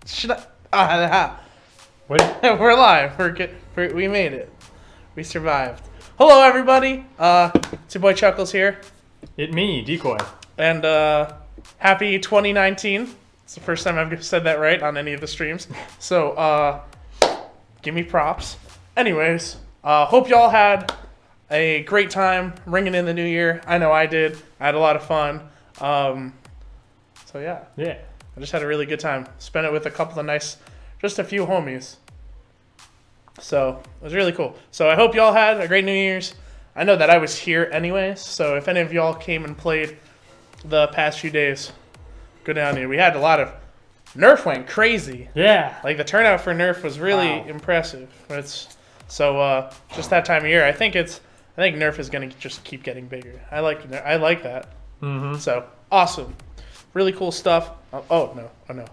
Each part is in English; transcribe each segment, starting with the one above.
Should I? What? We're live. We made it. We survived. Hello, everybody. It's your boy Chuckles here. It me, Decoy. And happy 2019. It's the first time I've said that right on any of the streams. So give me props. Anyways, hope y'all had a great time ringing in the new year. I know I did. I had a lot of fun. So yeah. Yeah. I just had a really good time. Spent it with a couple of just a few homies. So it was really cool. So I hope y'all had a great New Year's. I know that I was here anyways, so if any of y'all came and played the past few days, go down here. We had a lot of Nerf went crazy. Yeah. Like the turnout for Nerf was really impressive. Just that time of year. I think Nerf is gonna just keep getting bigger. I like that. Mm-hmm. So awesome. Really cool stuff. Oh no.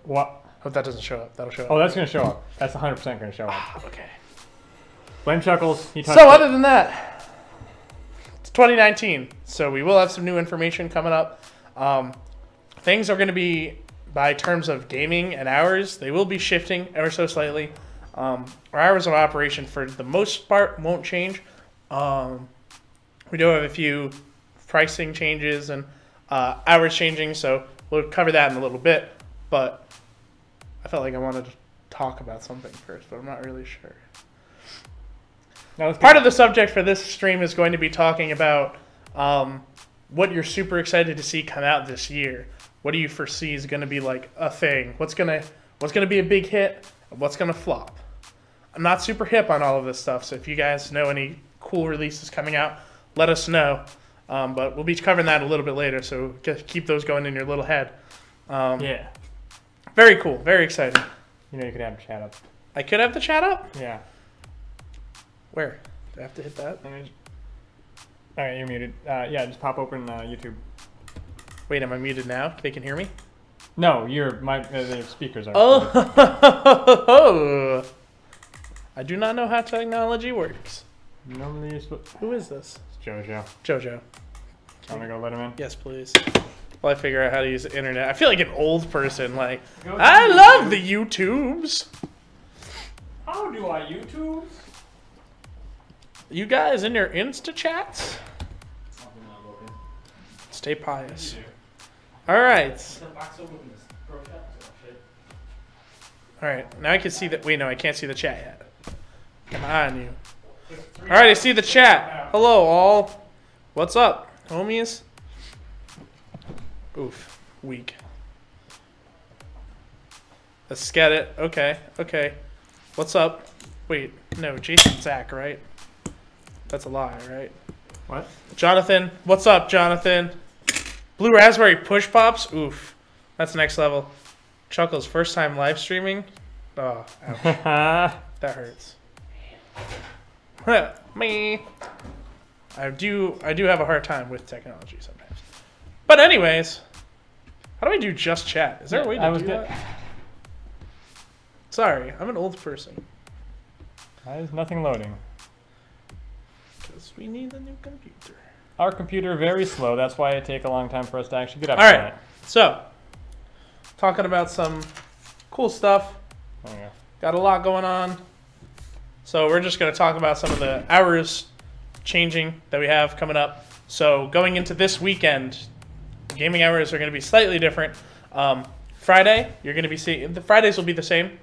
What? Hope that doesn't show up. That'll show up. Oh, that's going to show up. That's 100% going to show up. Okay. Blame Chuckles. He touched So it. other than that, it's 2019. So we will have some new information coming up. Things are going to be, by terms of gaming and hours, they will be shifting ever so slightly. Our hours of operation for the most part won't change. We do have a few pricing changes and hours changing, so we'll cover that in a little bit. But I felt like I wanted to talk about something first, but I'm not really sure. No, part of the subject for this stream is going to be talking about what you're super excited to see come out this year. What do you foresee is going to be like a thing? What's gonna be a big hit? What's gonna flop? I'm not super hip on all of this stuff, so if you guys know any cool releases coming out, let us know. But we'll be covering that a little bit later, so keep those going in your little head. Yeah. Very cool. Very exciting. You know you could have the chat up. I could have the chat up? Yeah. Where? Do I have to hit that? Alright, you're muted. Yeah, just pop open YouTube. Wait, am I muted now? They can hear me? No, the speakers are. Oh! I do not know how technology works. Normally you're supposed. Who is this? It's JoJo. JoJo. Want me to go let him in? Yes, please. While I figure out how to use the internet. I feel like an old person. Like, I love the YouTubes. How do I YouTube? You guys in your Insta chats? Stay pious. Alright. Alright, now I can see that. Wait, no, I can't see the chat yet. Come on, you. Alright, I see the chat. Hello, all. What's up, homies? Oof. Weak. Let's get it. Okay. What's up? Wait, no, Jason Zach, right? That's a lie, right? What? Jonathan. What's up, Jonathan? Blue Raspberry Push Pops? Oof. That's next level. Chuckles, first time live streaming? Oh, ouch. That hurts. Me. I do have a hard time with technology sometimes. But anyways, how do I do just chat? Is there a way to do that? Sorry, I'm an old person. There's nothing loading. Because we need a new computer. Our computer very slow. That's why it take a long time for us to actually get up. All right. So, talking about some cool stuff. Oh, yeah. Got a lot going on. So we're just going to talk about some of the hours changing that we have coming up. So going into this weekend, gaming hours are going to be slightly different. Friday, you're going to be seeing the Fridays will be the same.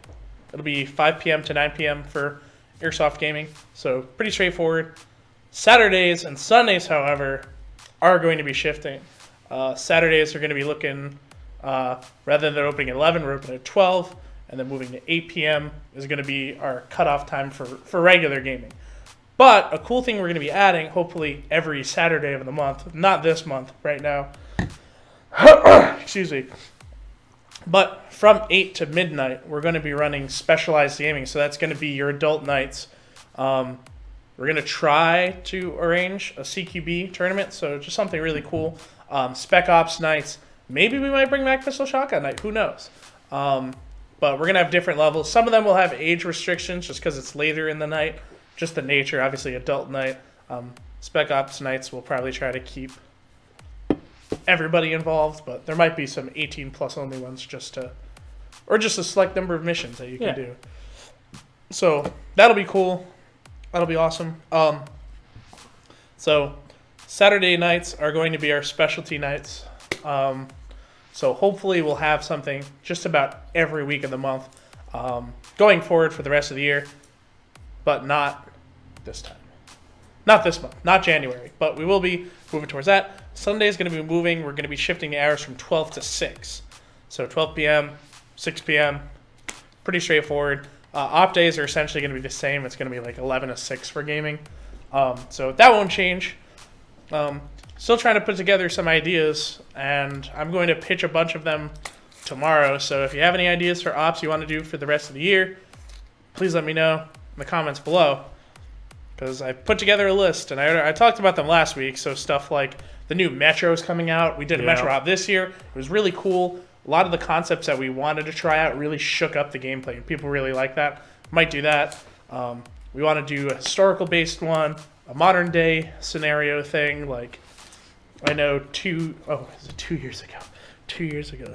It'll be 5 p.m. to 9 p.m. for Airsoft gaming. So pretty straightforward. Saturdays and Sundays, however, are going to be shifting. Saturdays are going to be looking, rather than opening at 11, we're opening at 12. And then moving to 8 p.m. is going to be our cutoff time for regular gaming. But a cool thing we're going to be adding, hopefully every Saturday of the month, not this month right now, excuse me, but from 8 to midnight, we're going to be running specialized gaming. So that's going to be your adult nights. We're going to try to arrange a CQB tournament, so just something really cool. Spec Ops nights. Maybe we might bring back Pistol Shotgun night. Who knows? But we're going to have different levels. Some of them will have age restrictions just because it's later in the night. Just the nature, obviously, adult night. Spec Ops nights will probably try to keep everybody involved, but there might be some 18-plus only ones just to or just a select number of missions that you can do. So that'll be cool. That'll be awesome. So Saturday nights are going to be our specialty nights. So hopefully we'll have something just about every week of the month going forward for the rest of the year, but not this time. Not this month, not January, but we will be moving towards that. Sunday is going to be moving. We're going to be shifting the hours from 12 to 6. So 12 p.m., 6 p.m., pretty straightforward. Op days are essentially going to be the same. It's going to be like 11 to 6 for gaming. So that won't change. Still trying to put together some ideas, and I'm going to pitch a bunch of them tomorrow. So if you have any ideas for ops you want to do for the rest of the year, please let me know in the comments below. Because I put together a list, and I talked about them last week. So stuff like the new Metro's coming out. We did a Metro op this year. It was really cool. A lot of the concepts that we wanted to try out really shook up the gameplay, and people really like that. Might do that. We want to do a historical-based one, a modern-day scenario thing. Like, I know was it 2 years ago? 2 years ago.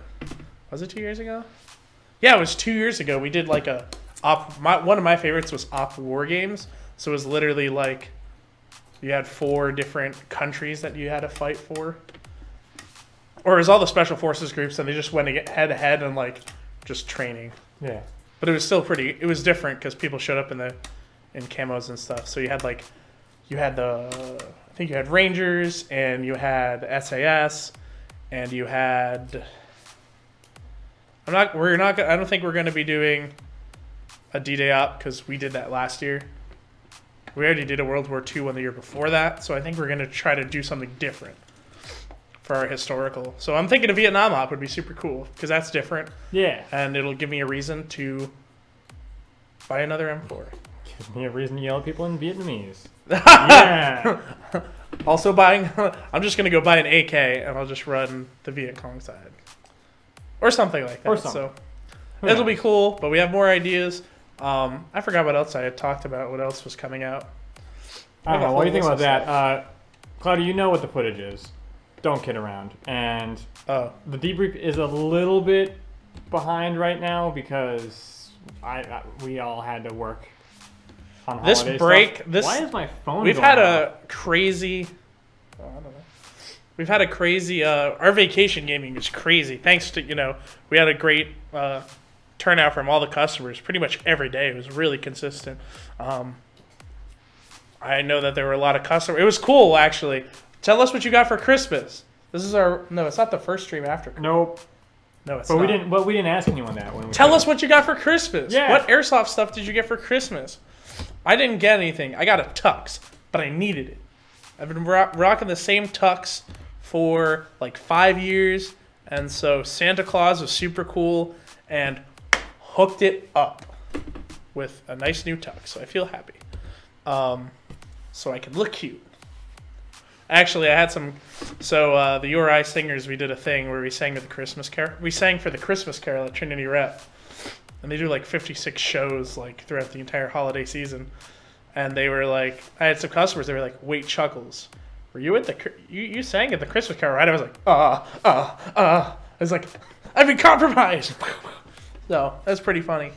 Was it 2 years ago? Yeah, it was 2 years ago. We did like a op. One of my favorites was Op War Games. So it was literally like you had 4 different countries that you had to fight for. Or it was all the special forces groups, and they just went head to head and like just training. Yeah. But it was still pretty. It was different because people showed up in camos and stuff. So you had like, I think you had Rangers, and you had SAS, and you had. I don't think we're gonna be doing a D-Day op because we did that last year. We already did a World War II one the year before that, so I think we're going to try to do something different for our historical. So I'm thinking a Vietnam op would be super cool, because that's different. Yeah. And it'll give me a reason to buy another M4. Gives me a reason to yell at people in Vietnamese. Yeah. Also buying, I'm just going to go buy an AK, and I'll just run the Viet Cong side. Or something like that. Or something. So it'll be cool, but we have more ideas. I forgot what else I had talked about. What else was coming out? I don't know. What do you think about that? Claudia, you know what the footage is. Don't kid around. And the debrief is a little bit behind right now because we all had to work on holiday this break. Stuff. This why is my phone? We've going had out? a crazy. I don't know. We've had a crazy. Our vacation gaming is crazy. Thanks to we had a great. Turnout from all the customers pretty much every day. It was really consistent. I know that there were a lot of customers. It was cool, actually. Tell us what you got for Christmas. This is our... No, it's not the first stream after Christmas. Nope. No, it's but not. We didn't ask anyone that. Tell us what you got for Christmas. Yeah. What Airsoft stuff did you get for Christmas? I didn't get anything. I got a tux, but I needed it. I've been rocking the same tux for like 5 years, and so Santa Claus was super cool, and hooked it up with a nice new tux, so I feel happy. So I can look cute. Actually, I had some. So the URI singers, we did a thing where we sang to the Christmas Carol. We sang for the Christmas Carol at Trinity Rep, and they do like 56 shows like throughout the entire holiday season. And they were like, I had some customers. They were like, "Wait, Chuckles, were you at the you sang at the Christmas Carol, right?" I was like, I was like, I've been compromised. So that's pretty funny.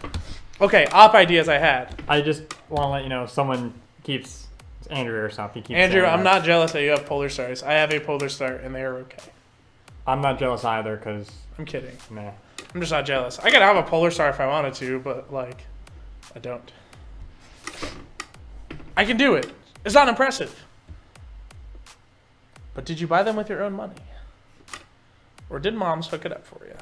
Okay, op ideas I had. I just want to let you know, someone keeps... It's Andrew or something. Andrew, I'm not jealous that you have Polar Stars. I have a Polar Star, and they are okay. I'm not jealous either, because... I'm kidding. Nah. I'm just not jealous. I could have a Polar Star if I wanted to, but, like, I don't. I can do it. It's not impressive. But did you buy them with your own money? Or did moms hook it up for you?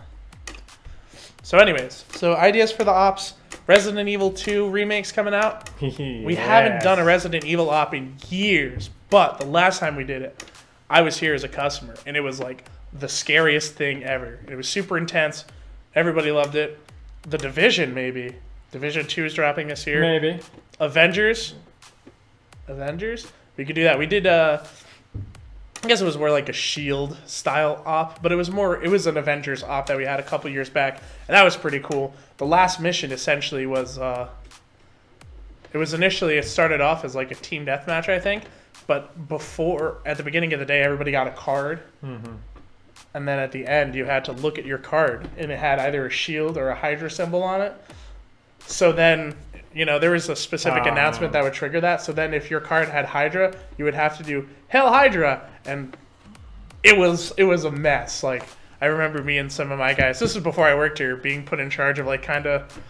So anyways, so ideas for the ops. Resident Evil 2 remake's coming out. We haven't done a Resident Evil op in years, but the last time we did it, I was here as a customer, and it was like the scariest thing ever. It was super intense. Everybody loved it. The Division, maybe. Division 2 is dropping this year. Maybe. Avengers. We could do that. We did, I guess it was more like a Shield style op, but it was an Avengers op that we had a couple years back, and that was pretty cool. The last mission essentially was, it started off as like a team deathmatch, I think, but at the beginning of the day, everybody got a card. Mm-hmm. and then at the end you had to look at your card, and it had either a shield or a Hydra symbol on it. So then, you know, there was a specific announcement that would trigger that. So then if your card had Hydra, you would have to do Hail Hydra, and it was a mess. Like, I remember me and some of my guys, this is before I worked here, being put in charge of like kind of,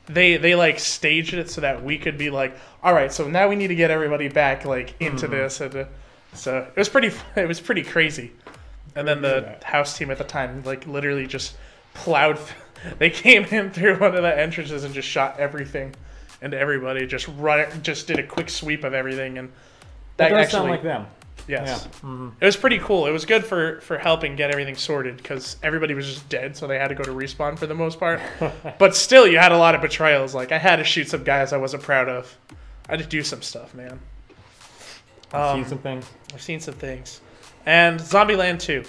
they like staged it so that we could be like, all right, so now we need to get everybody back like into this. And, so it was pretty crazy. And then the house team at the time like literally just plowed. They came in through one of the entrances and just shot everything into everybody. Just did a quick sweep of everything, and that does sound like them. Yes, It was pretty cool. It was good for helping get everything sorted because everybody was just dead, so they had to go to respawn for the most part. But still, you had a lot of betrayals. Like I had to shoot some guys I wasn't proud of. I had to do some stuff, man. I've seen some things. I've seen some things, and Zombieland 2.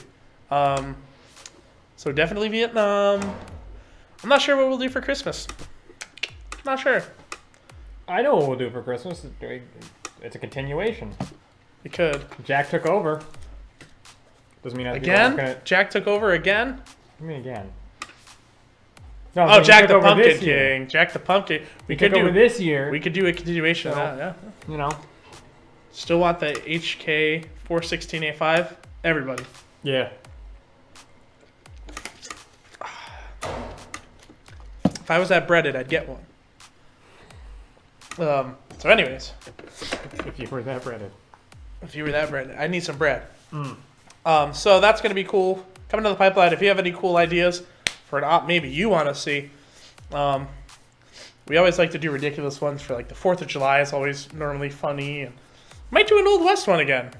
So definitely Vietnam. I'm not sure what we'll do for Christmas. Not sure. I know what we'll do for Christmas. It's a continuation. We could. Jack took over. Doesn't mean I again. Jack took over again. What do you mean again? No, oh, Jack the Pumpkin King. Jack the Pumpkin. We could do over this year. We could do a continuation of that. Yeah. You know. Still want the HK 416A5. Everybody. Yeah. If I was that breaded, I'd get one. So anyways. If you were that breaded. If you were that breaded. I need some bread. So that's going to be cool. Coming to the pipeline. If you have any cool ideas for an op maybe you want to see. We always like to do ridiculous ones for like the 4th of July. It's always normally funny. And might do an Old West one again.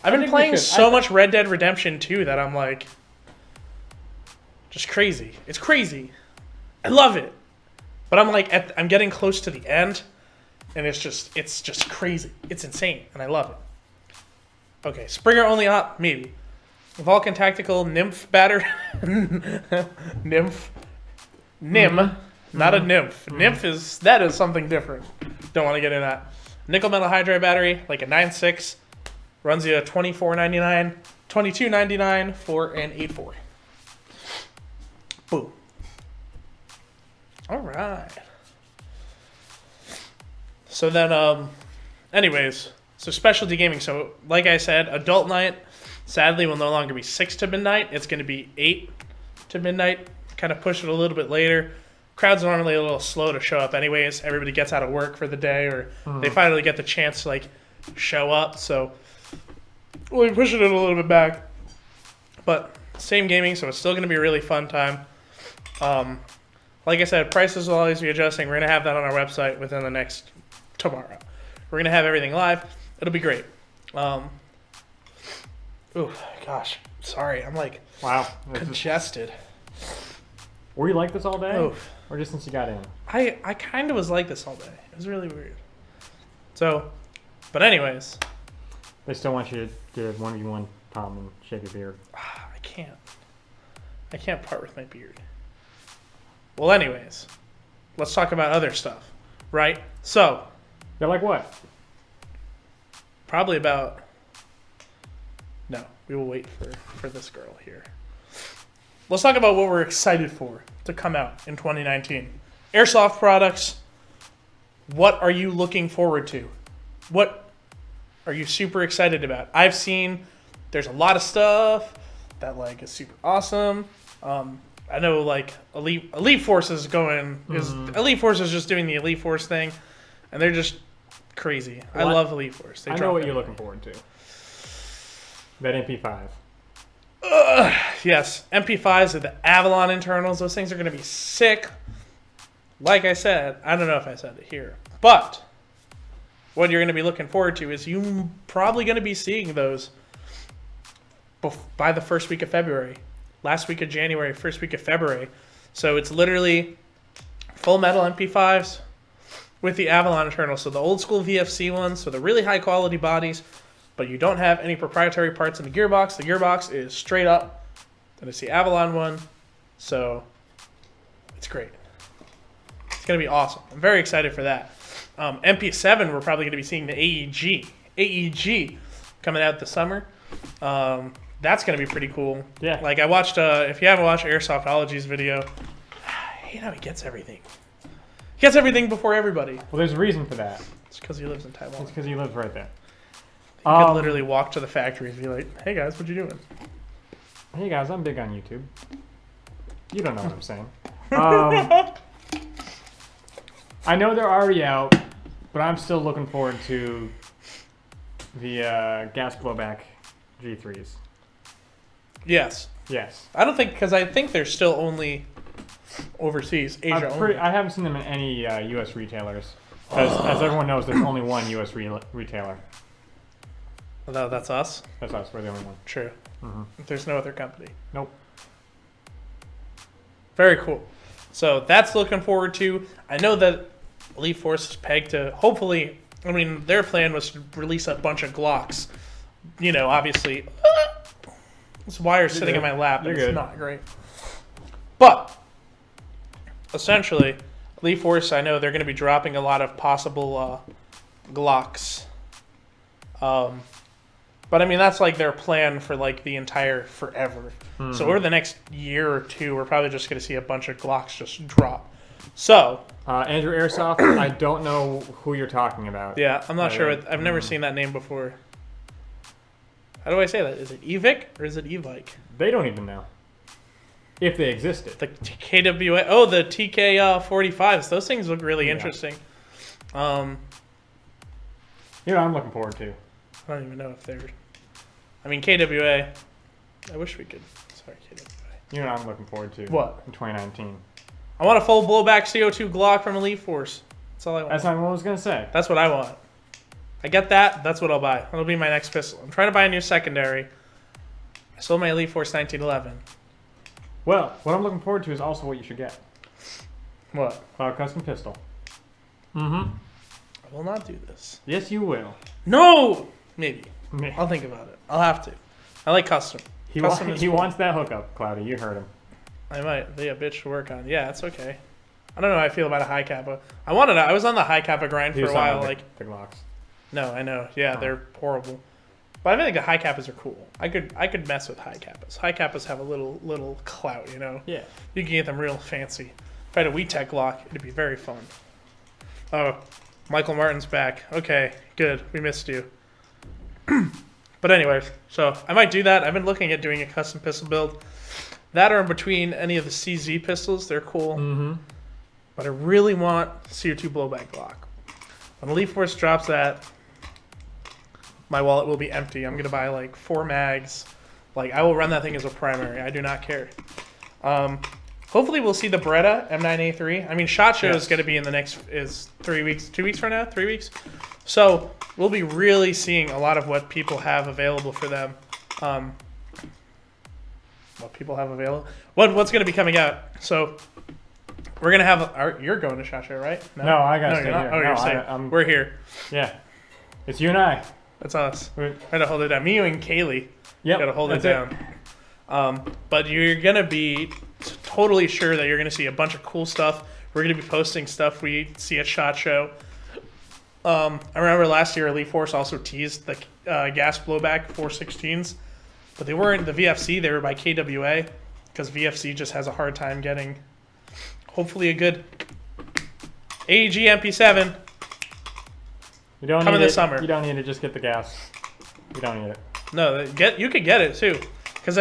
I've been playing so much Red Dead Redemption 2 that I'm like... just crazy. It's crazy. I love it. But I'm like, I'm getting close to the end, and it's just crazy. It's insane, and I love it. Okay, Springer only op, maybe. Vulcan Tactical Nymph Batter. Nymph. Nim. Not a nymph. Nymph is something different. Don't want to get into that. Nickel Metal Hydride Battery, like a 9.6. Runs you a $24.99, $22.99 for an 8.4. Boom. All right. So then, anyways, so specialty gaming. So like I said, adult night, sadly, will no longer be 6 to midnight. It's going to be 8 to midnight. Kind of push it a little bit later. Crowd's normally a little slow to show up anyways. Everybody gets out of work for the day, or they finally get the chance to like show up. So we'll be pushing it a little bit back. But same gaming, so it's still going to be a really fun time. Like I said, prices will always be adjusting. We're going to have that on our website within the next tomorrow. We're going to have everything live. It'll be great. Oh, gosh. Sorry. I'm like congested. Were you like this all day? Oof. Or just since you got in? I kind of was like this all day. It was really weird. So, but anyways. They still want you to 1v1 Tom and shave your beard. I can't. I can't part with my beard. Well, anyways, let's talk about other stuff, right? So. They're like what? Probably about. No, we will wait for this girl here. Let's talk about what we're excited for to come out in 2019. Airsoft products. What are you looking forward to? What are you super excited about? I've seen there's a lot of stuff that like is super awesome. I know like Elite Force is Elite Force is just doing the Elite Force thing, and they're just crazy. I love Elite Force. I know what you're looking forward to. That MP5. Yes, MP5s are the Avalon internals. Those things are going to be sick. Like I said, I don't know if I said it here, but what you're going to be looking forward to is you're probably going to be seeing those by the first week of February. Last week of January, first week of February. So it's literally full metal MP5s with the Avalon internals. So the old school VFC ones, so the really high quality bodies, but you don't have any proprietary parts in the gearbox. The gearbox is straight up, and it's the Avalon one. So it's great. It's going to be awesome. I'm very excited for that. MP7, we're probably going to be seeing the AEG coming out this summer. That's going to be pretty cool. Yeah. Like, I watched, if you haven't watched Airsoftology's video, I hate how he gets everything. He gets everything before everybody. Well, there's a reason for that. It's because he lives in Taiwan. It's because he lives right there. He could literally walk to the factory and be like, hey guys, what you doing? Hey guys, I'm big on YouTube. You don't know what I'm saying. I know they're already out, but I'm still looking forward to the gas blowback G3s. Yes. Yes. I don't think, because I think they're still only overseas, Asia only. I haven't seen them in any U.S. retailers. As everyone knows, there's only one U.S. retailer. No, that's us? That's us. We're the only one. True. Mm-hmm. There's no other company. Nope. Very cool. So that's looking forward to. I know that Elite Force is pegged to, hopefully, I mean, their plan was to release a bunch of Glocks. You know, obviously, this wire's sitting in my lap, and it's not great. But, essentially, Elite Force, I know they're going to be dropping a lot of possible Glocks. But I mean, that's like their plan for like the entire forever. Mm-hmm. So over the next year or two, we're probably just going to see a bunch of Glocks just drop. So Andrew Airsoft, I don't know who you're talking about. Yeah, I'm not sure. I've never seen that name before. How do I say that? Is it Evic or is it Evike? They don't even know if they existed. The KWA. Oh, the TK45s. Those things look really interesting. You know, I'm looking forward to. I don't even know if they're. I mean, KWA. I wish we could. Sorry, KWA. You know what I'm looking forward to? What? In 2019. I want a full blowback CO2 Glock from Elite Force. That's all I want. That's not what I was going to say. That's what I want. I get that. That's what I'll buy. That'll be my next pistol. I'm trying to buy a new secondary. I sold my Elite Force 1911. Well, what I'm looking forward to is also what you should get. What? A custom pistol. Mm-hmm. I will not do this. Yes, you will. No! Maybe. I'll think about it. I'll have to. I like custom. He wants that hookup, Cloudy. You heard him. I might be a bitch to work on. Yeah, it's okay. I don't know how I feel about a high kappa. I was on the high kappa grind for a while. The Glocks. No, I know. Yeah, they're horrible. But I think the high kappas are cool. I could mess with high kappas. High kappas have a little clout, you know. Yeah. You can get them real fancy. If I had a WeTech Glock, it'd be very fun. Oh, Michael Martin's back. Okay, good. We missed you. But anyways, so I might do that. I've been looking at doing a custom pistol build. That or in between any of the CZ pistols. They're cool. Mm-hmm. But I really want CO2 blowback Glock. When Elite Force drops that, my wallet will be empty. I'm going to buy like 4 mags. Like, I will run that thing as a primary. I do not care. Hopefully we'll see the Beretta M9A3. I mean, SHOT Show is going to be in the next 3 weeks. 2 weeks from now? 3 weeks? So we'll be really seeing a lot of what people have available for them. What people have available? What's going to be coming out? So we're going to have... You're going to SHOT Show, right? No, I got to stay here. Oh, you're staying. We're here. Yeah. It's you and I. That's us. We're trying to hold it down. Me, you, and Kaylee. Yep. Got to hold it down. But you're going to be totally sure that you're going to see a bunch of cool stuff. We're going to be posting stuff we see at SHOT Show. I remember last year Elite Force also teased the gas blowback 416s, but they weren't the VFC. They were by KWA because VFC just has a hard time getting, hopefully, a good AEG MP7 coming this summer. You don't need to just get the gas. You don't need it. No, you could get it too, because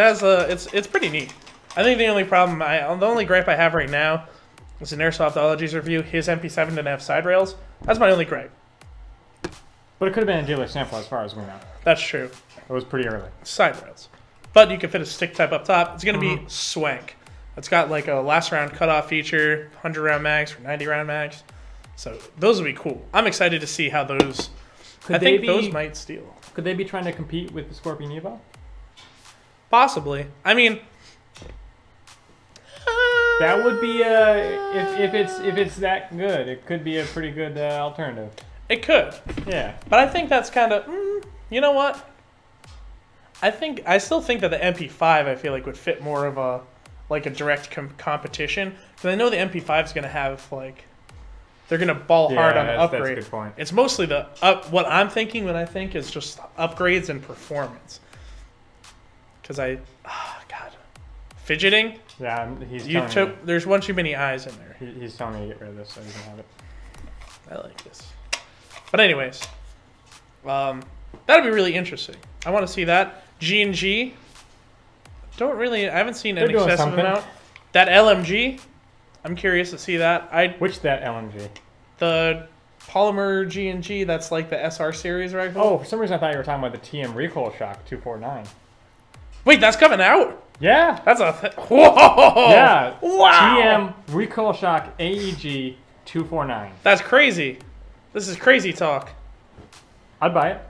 it's pretty neat. I think the only problem, the only gripe I have right now is an Airsoftology's review. His MP7 didn't have side rails. That's my only gripe. But it could have been a dealer sample as far as we know. That's true. It was pretty early. Side rails. But you can fit a stick type up top. It's going to be swank. It's got like a last round cutoff feature, 100 round mags or 90 round mags. So those would be cool. I'm excited to see how those... I think those might steal. Could they be trying to compete with the Scorpion Evo? Possibly. I mean... that would be if it's that good, it could be a pretty good alternative. It could. Yeah. But I think that's kind of, you know what? I still think that the MP5 I feel like would fit more of a direct competition, because I know the MP5 is going to have they're going to ball hard on the upgrade. That's a good point. It's mostly what I'm thinking when I think is just upgrades and performance. Because God. Fidgeting? Yeah, he's telling me. There's one too many eyes in there. He's telling me to get rid of this so he can have it. I like this. But anyways, that'd be really interesting. I want to see that. G&G. I haven't seen an excessive amount. That LMG, I'm curious to see that. Which that LMG? The polymer G&G, that's like the SR series rifle. Oh, for some reason I thought you were talking about the TM Recoil Shock 249. Wait, that's coming out? Yeah. That's a whoa! Yeah. Wow! TM Recoil Shock AEG 249. That's crazy. This is crazy talk. I'd buy it.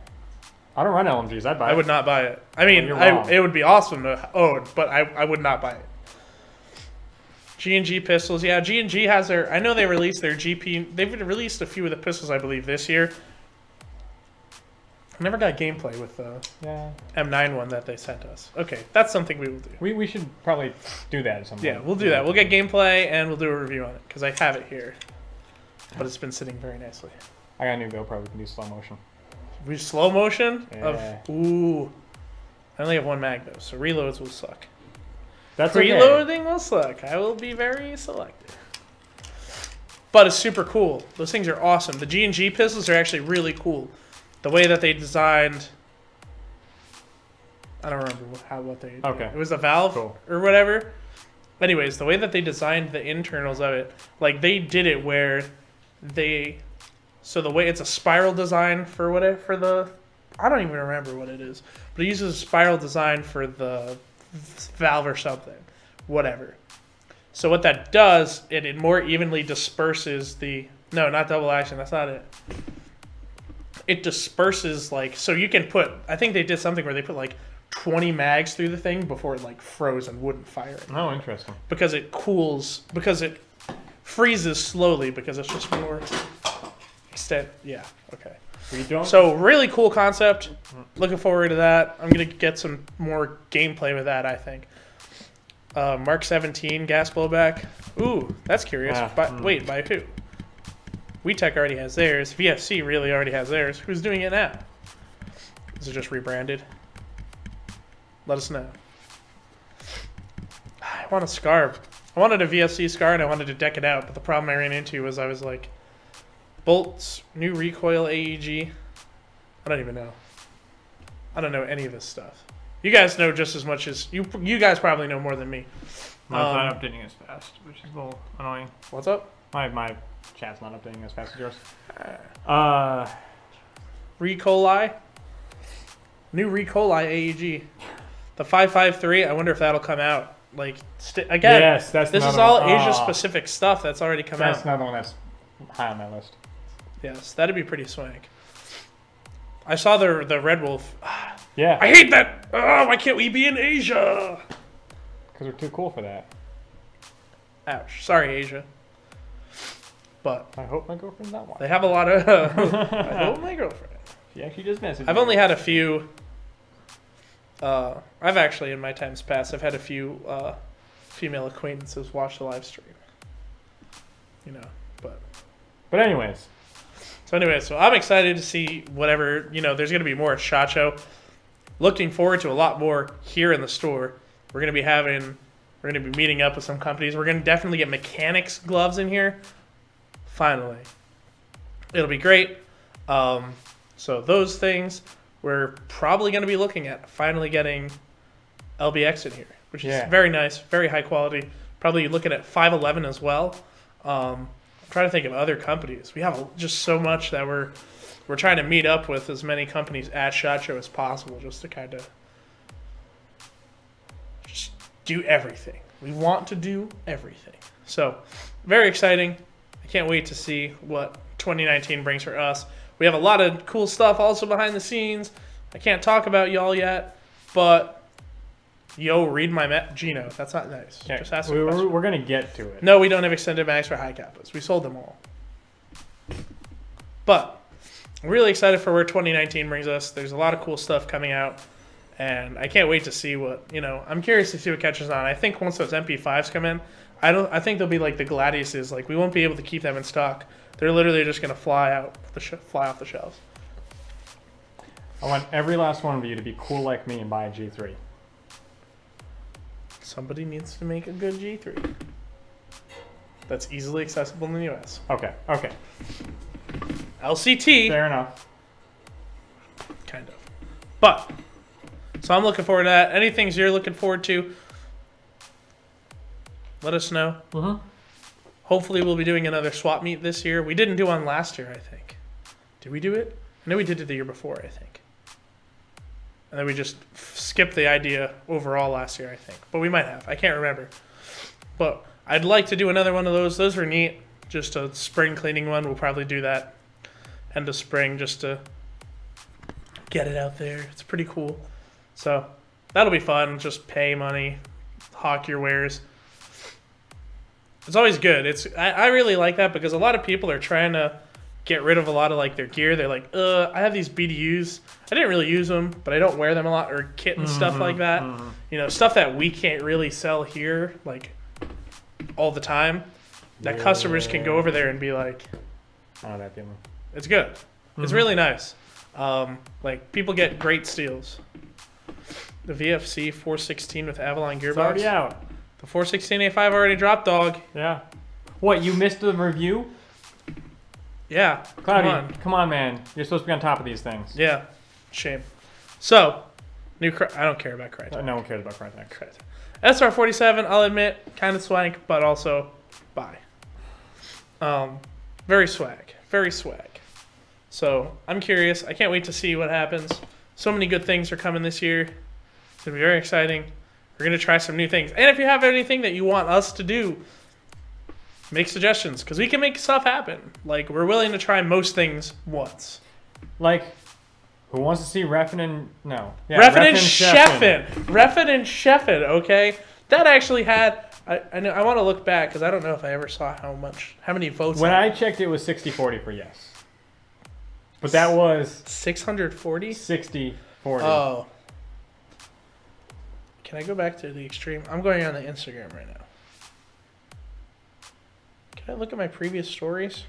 I don't run LMGs. I'd buy it. I would not buy it. I mean, it would be awesome to own, but I would not buy it. G&G pistols. Yeah, G&G has their... I know they released their GP... They've released a few of the pistols, I believe, this year. I never got gameplay with the M9 one that they sent us. Okay, that's something we will do. We should probably do that at some point. Yeah, we'll do that. We'll get gameplay, and we'll do a review on it, because I have it here. But it's been sitting very nicely. I got a new GoPro. We can do slow motion. We slow motion? Yeah. Ooh. I only have one mag, though, so reloads will suck. That's Preloading will suck. I will be very selective. But it's super cool. Those things are awesome. The G&G pistols are actually really cool. The way that they designed... I don't remember what they... Okay. It was a valve or whatever. Anyways, the way that they designed the internals of it, like they did it where they... So the way it's a spiral design for the... I don't even remember what it is. But it uses a spiral design for the valve or something. Whatever. So what that does, it more evenly disperses the... No, not double action. That's not it. It disperses, like... So you can put... I think they did something where they put, like, 20 mags through the thing before it, like, froze and wouldn't fire it. Oh, interesting. Because it cools... Because it freezes slowly because it's just more... Yeah, okay. So really cool concept. Looking forward to that. I'm gonna get some more gameplay with that, I think. Mark 17 gas blowback. Ooh, that's curious. Wait, by who? WeTech already has theirs. VFC really already has theirs. Who's doing it now? Is it just rebranded? Let us know. I want a SCAR. I wanted a VFC SCAR and I wanted to deck it out, but the problem I ran into was I was like, bolts, new recoil AEG. I don't even know. I don't know any of this stuff. You guys know just as much as... You guys probably know more than me. Mine's not updating as fast, which is a little annoying. What's up? My chat's not updating as fast as yours. Recoli. New Recoli AEG. The 553, I wonder if that'll come out. Like, again, yes, this is all Asia-specific stuff that's already come out. That's another one that's high on my list. Yes, that'd be pretty swank. I saw the Red Wolf. Yeah. I hate that. Oh, why can't we be in Asia? Because we're too cool for that. Ouch. Sorry, Asia. But I hope my girlfriend's not watching. They have a lot of... I hope my girlfriend. She actually just messaged me. I've only had a few... I've actually, in my times past, I've had a few female acquaintances watch the live stream. You know, But anyways... So I'm excited to see whatever, there's going to be more at SHOT Show. Looking forward to a lot more here in the store. We're going to be meeting up with some companies. We're going to definitely get mechanics gloves in here. Finally. It'll be great. So those things, we're probably going to be looking at finally getting LBX in here, which is very nice, very high quality. Probably looking at 511 as well. Trying to think of other companies. We have just so much that we're trying to meet up with as many companies at SHOT Show as possible, just to kind of just do everything. We want to do everything. So very exciting. I can't wait to see what 2019 brings for us. We have a lot of cool stuff also behind the scenes. I can't talk about y'all yet, but yo, read my Gino. That's not nice. Yeah, just ask we're going to get to it. No, we don't have extended mags for high capas. We sold them all. But I'm really excited for where 2019 brings us. There's a lot of cool stuff coming out, and I can't wait to see what, I'm curious to see what catches on. I think once those MP5s come in, I think they'll be like the Gladiuses. Like, we won't be able to keep them in stock. They're literally just going to fly off the shelves. I want every last one of you to be cool like me and buy a G3. somebody needs to make a good G3 that's easily accessible in the U.S. Okay. Okay. LCT. Fair enough. Kind of. But, so I'm looking forward to that. Any things you're looking forward to, let us know. Mm-hmm. Hopefully we'll be doing another swap meet this year. We didn't do one last year, I think. Did we do it? I know we did it the year before, I think. And then we just skipped the idea overall last year, I think. But we might have. I can't remember. But I'd like to do another one of those. Those were neat. Just a spring cleaning one. We'll probably do that end of spring just to get it out there. It's pretty cool. So that'll be fun. Just pay money, hawk your wares. It's always good. I really like that because a lot of people are trying to get rid of a lot of like their gear. They're like, I have these BDUs. I didn't really use them, but I don't wear them a lot, or kit and stuff like that. You know, stuff that we can't really sell here like all the time. That customers can go over there and be like, I know that feeling. It's good. It's really nice. Like people get great steals. The VFC 416 with Avalon gearbox. It's already out. The 416A5 already dropped, dog. Yeah. What, you missed the review? Yeah. Cloudy, come on, man. You're supposed to be on top of these things. Yeah. Shame. So, I don't care about Crytek. No one cares about Crytek. SR47, I'll admit, kind of swank, but also buy. Very swag. Very swag. So, I'm curious. I can't wait to see what happens. So many good things are coming this year. It's going to be very exciting. We're going to try some new things. And if you have anything that you want us to do, make suggestions, because we can make stuff happen. Like, we're willing to try most things once. Like, who wants to see Reffin and... No. Yeah, Reffin and Sheffin. Reffin and Sheffin, okay? That actually had... I want to look back, because I don't know if I ever saw how many votes... When I checked, it was 60-40 for yes. But that was... 640? 60-40. Oh. Can I go back to the extreme? I'm going on the Instagram right now. Can I look at my previous stories?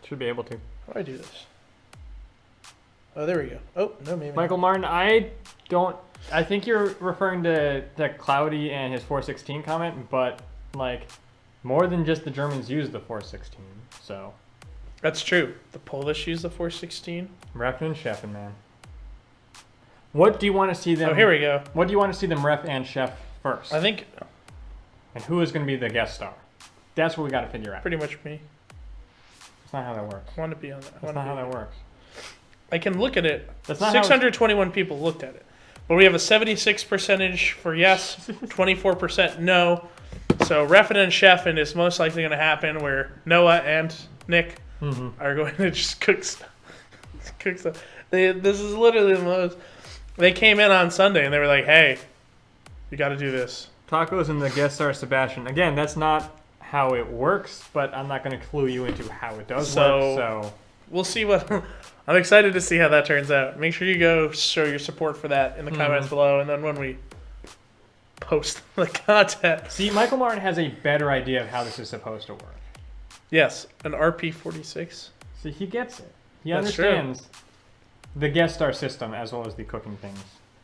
Should be able to. How do I do this? Oh, there we go. Oh, no, maybe Michael Martin, I think you're referring to Cloudy and his 416 comment, but, like, more than just the Germans use the 416, so... That's true. The Polish use the 416. Ref and Sheffin, man. What do you want to see them... Oh, here we go. What do you want to see them ref and chef first? I think... And who is going to be the guest star? That's what we got to figure out. Pretty much me. That's not how that works. I want to be on that. That's not how that works. I can look at it. That's not 621 people looked at it. But we have a 76% for yes, 24% no. So Reffin and Sheffin is most likely going to happen where Noah and Nick are going to just cook stuff. This is literally the most... They came in on Sunday and they were like, hey, you got to do this. Tacos and the guest star Sebastian. Again, that's not how it works, but I'm not going to clue you into how it does work. So we'll see what... I'm excited to see how that turns out. Make sure you go show your support for that in the comments below, and then when we post the content. See, Michael Martin has a better idea of how this is supposed to work. Yes, an RP46. See, he gets it. He understands the guest star system as well as the cooking things.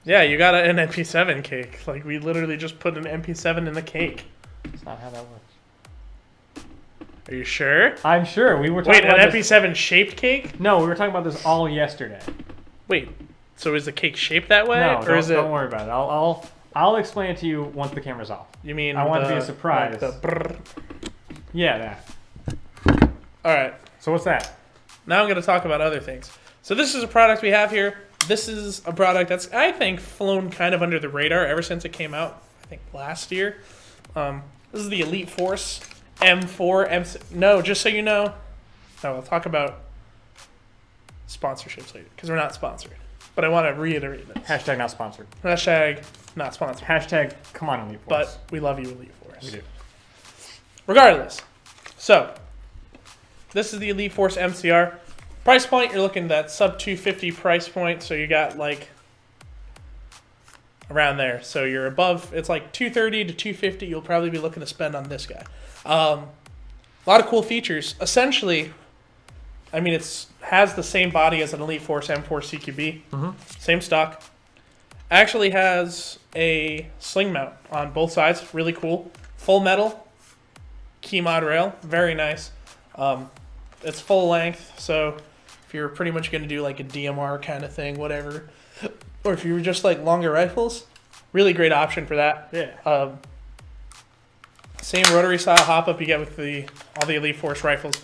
Yeah, you got an MP7 cake. Like, we literally just put an MP7 in the cake. That's not how that works. Are you sure? I'm sure. We were talking about an MP7 shaped cake? No, we were talking about this all yesterday. Wait, so is the cake shaped that way? No, don't worry about it. I'll explain it to you once the camera's off. You mean I want it to be a surprise. Like yeah, that. All right. So what's that? Now I'm going to talk about other things. So this is a product we have here. This is a product that's, I think, flown kind of under the radar ever since it came out, I think, last year. This is the Elite Force M4. No, just so you know. No, we'll talk about sponsorships later, because we're not sponsored. But I want to reiterate this. Hashtag not sponsored. Hashtag not sponsored. Hashtag come on, Elite Force. But we love you, Elite Force. We do. Regardless. So, this is the Elite Force MCR. Price point, you're looking at that sub 250 price point, so you got like around there. So you're above, it's like 230 to 250 you'll probably be looking to spend on this guy. A lot of cool features. Essentially, I mean, it has the same body as an Elite Force M4 CQB. Same stock. Actually has a sling mount on both sides. Really cool. Full metal. Key mod rail. Very nice. It's full length, so if you're pretty much going to do like a DMR kind of thing, whatever, or if you were just like longer rifles, really great option for that. Yeah. Same rotary style hop up you get with all the Elite Force rifles.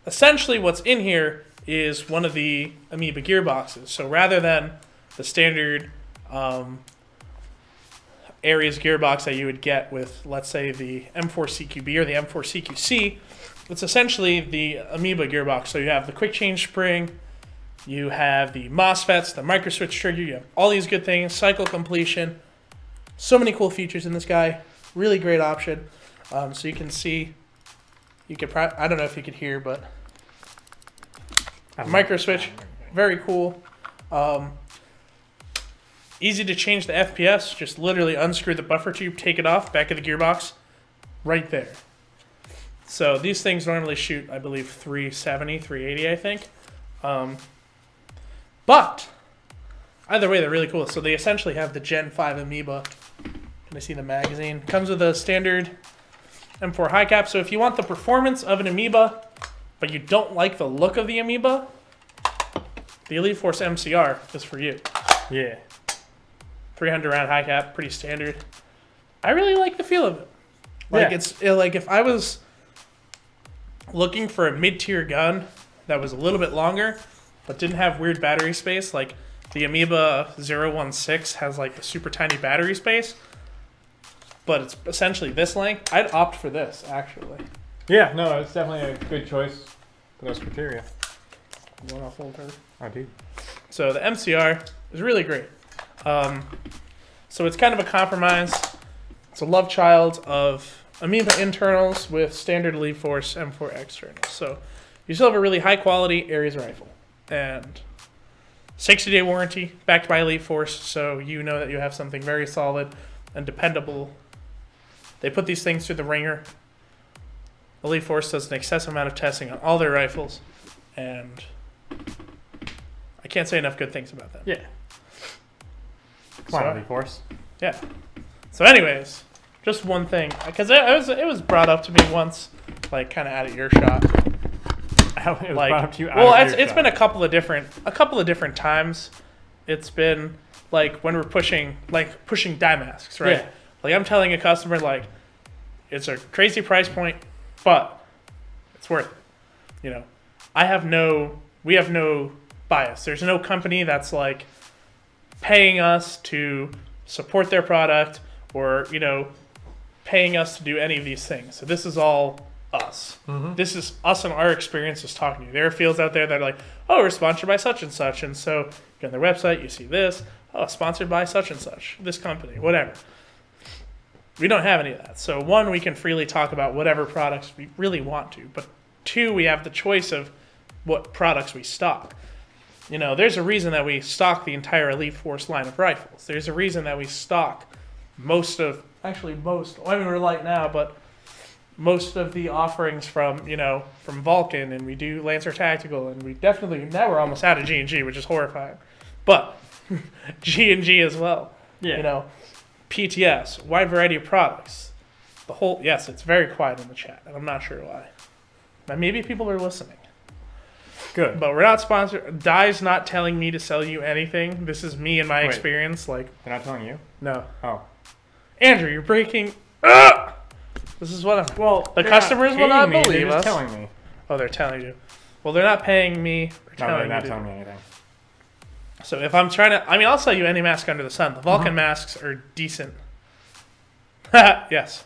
Essentially what's in here is one of the Amoeba gearboxes. So rather than the standard Ares gearbox that you would get with, let's say, the M4CQB or the M4CQC, it's essentially the Amoeba gearbox. So you have the quick change spring, you have the MOSFETs, the microswitch trigger, you have all these good things, cycle completion. So many cool features in this guy. Really great option. So you can see, you could I don't know if you could hear, but microswitch, very cool. Easy to change the FPS. Just literally unscrew the buffer tube, take it off, back of the gearbox, right there. So these things normally shoot, I believe, 370, 380, I think. But either way, they're really cool. So they essentially have the Gen 5 Amoeba. Can I see the magazine? Comes with a standard M4 high cap. So if you want the performance of an Amoeba, but you don't like the look of the Amoeba, the Elite Force MCR is for you. Yeah. 300 round high cap, pretty standard. I really like the feel of it. Like it's like if I was looking for a mid-tier gun that was a little bit longer but didn't have weird battery space, like the Amoeba 016 has like the super tiny battery space, but it's essentially this length, I'd opt for this actually. Yeah, no, it's definitely a good choice for those criteria. You want to hold her? I do. So the MCR is really great. So it's kind of a compromise. It's a love child of Amoeba internals with standard Elite Force M4 externals. So you still have a really high quality Ares rifle and 60-day warranty backed by Elite Force, so you know that you have something very solid and dependable. They put these things through the ringer. Elite Force does an excessive amount of testing on all their rifles, and I can't say enough good things about them. Yeah. Come on, Elite Force. Yeah. So anyways, just one thing, because it was brought up to me once, like kind of out of earshot. It was like, brought up to you out well, of earshot. It's been a couple of different times. It's been like when we're pushing dye masks, right? Yeah. Like I'm telling a customer like it's a crazy price point, but it's worth it. You know, we have no bias. There's no company that's like paying us to support their product or, you know, paying us to do any of these things. So this is all us. Mm-hmm. This is us and our experiences talking to you. There are fields out there that are like, oh, we're sponsored by such and such. And so you go on their website, you see this, oh, sponsored by such and such, this company, whatever. We don't have any of that. So one, we can freely talk about whatever products we really want to. But two, we have the choice of what products we stock. You know, there's a reason that we stock the entire Elite Force line of rifles. There's a reason that we stock we're light now, but most of the offerings from Vulcan, and we do Lancer Tactical, and now we're almost out of G&G, which is horrifying. But G&G as well. Yeah. You know, PTS, wide variety of products. Yes, it's very quiet in the chat, and I'm not sure why. Now, maybe people are listening. Good. But we're not sponsored. Dye's not telling me to sell you anything. This is me and my experience. Like, they're not telling you? No. Oh. Andrew, you're breaking. This is what I'm. Well, the customers will not believe they're us. Just telling me. Oh, they're telling you. Well, they're not paying me. They're not telling me anything. So if I'm trying to, I'll sell you any mask under the sun. The Vulcan masks are decent. Yes.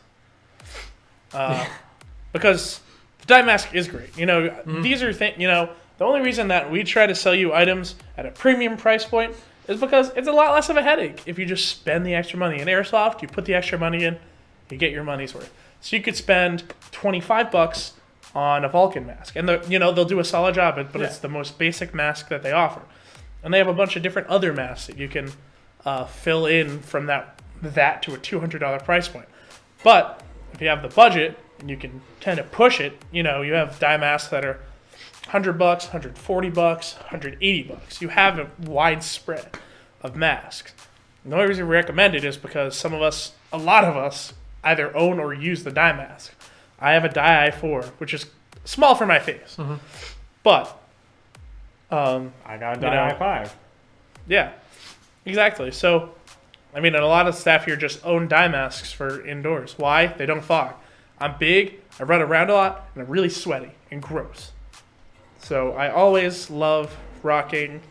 Because the dye mask is great. You know, these are things. You know, the only reason that we try to sell you items at a premium price point is because it's a lot less of a headache if you just spend the extra money. In Airsoft, you put the extra money in, you get your money's worth. So you could spend $25 on a Vulcan mask, and they'll do a solid job, but it's the most basic mask that they offer. And they have a bunch of different other masks that you can fill in from that to a $200 price point. But if you have the budget and you can tend to push it, you have dye masks that are $100, $140, $180. You have a wide spread of masks. The only reason we recommend it is because a lot of us, either own or use the dye mask. I have a dye I4, which is small for my face. Mm-hmm. But I got a dye I5. Yeah, exactly. So, I mean, and a lot of staff here just own dye masks for indoors. Why? They don't fog. I'm big, I run around a lot, and I'm really sweaty and gross. So I always love rocking.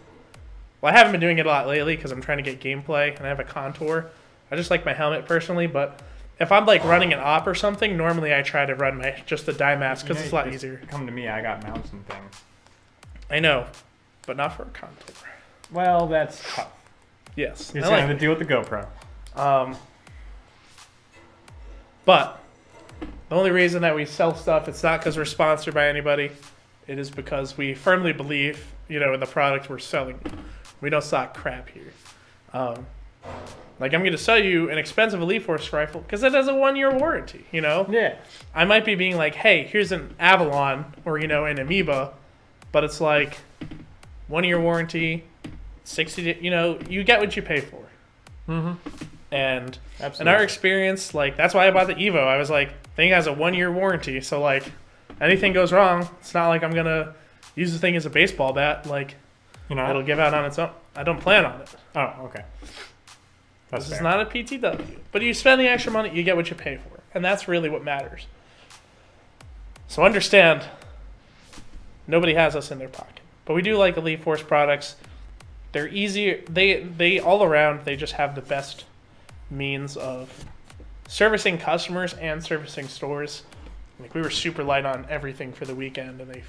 Well, I haven't been doing it a lot lately because I'm trying to get gameplay, and I have a contour. I just like my helmet personally, but if I'm like running an op or something, normally I try to run just the dye mask because it's a lot easier. Come to me, I got mounts and things. I know, but not for a contour. Well, that's tough. Yes. You're going to deal with the GoPro. But the only reason that we sell stuff, it's not because we're sponsored by anybody. It is because we firmly believe, in the product we're selling. We don't stock crap here. Like, I'm going to sell you an expensive Elite Force rifle because it has a 1-year warranty, Yeah. I might be being like, hey, here's an Avalon or, an Amoeba, but it's like 1-year warranty, 60, you get what you pay for. Mm-hmm. And Absolutely. In our experience, like, that's why I bought the Evo. I was like, thing has a 1-year warranty, so like, anything goes wrong, it's not like I'm gonna use the thing as a baseball bat. Like, it'll give out on its own. I don't plan on it. Oh, okay. This is not a PTW. But you spend the extra money, you get what you pay for, and that's really what matters. So understand, nobody has us in their pocket, but we do like Elite Force products. They're easier. They all around. They just have the best means of servicing customers and servicing stores. Like, we were super light on everything for the weekend, and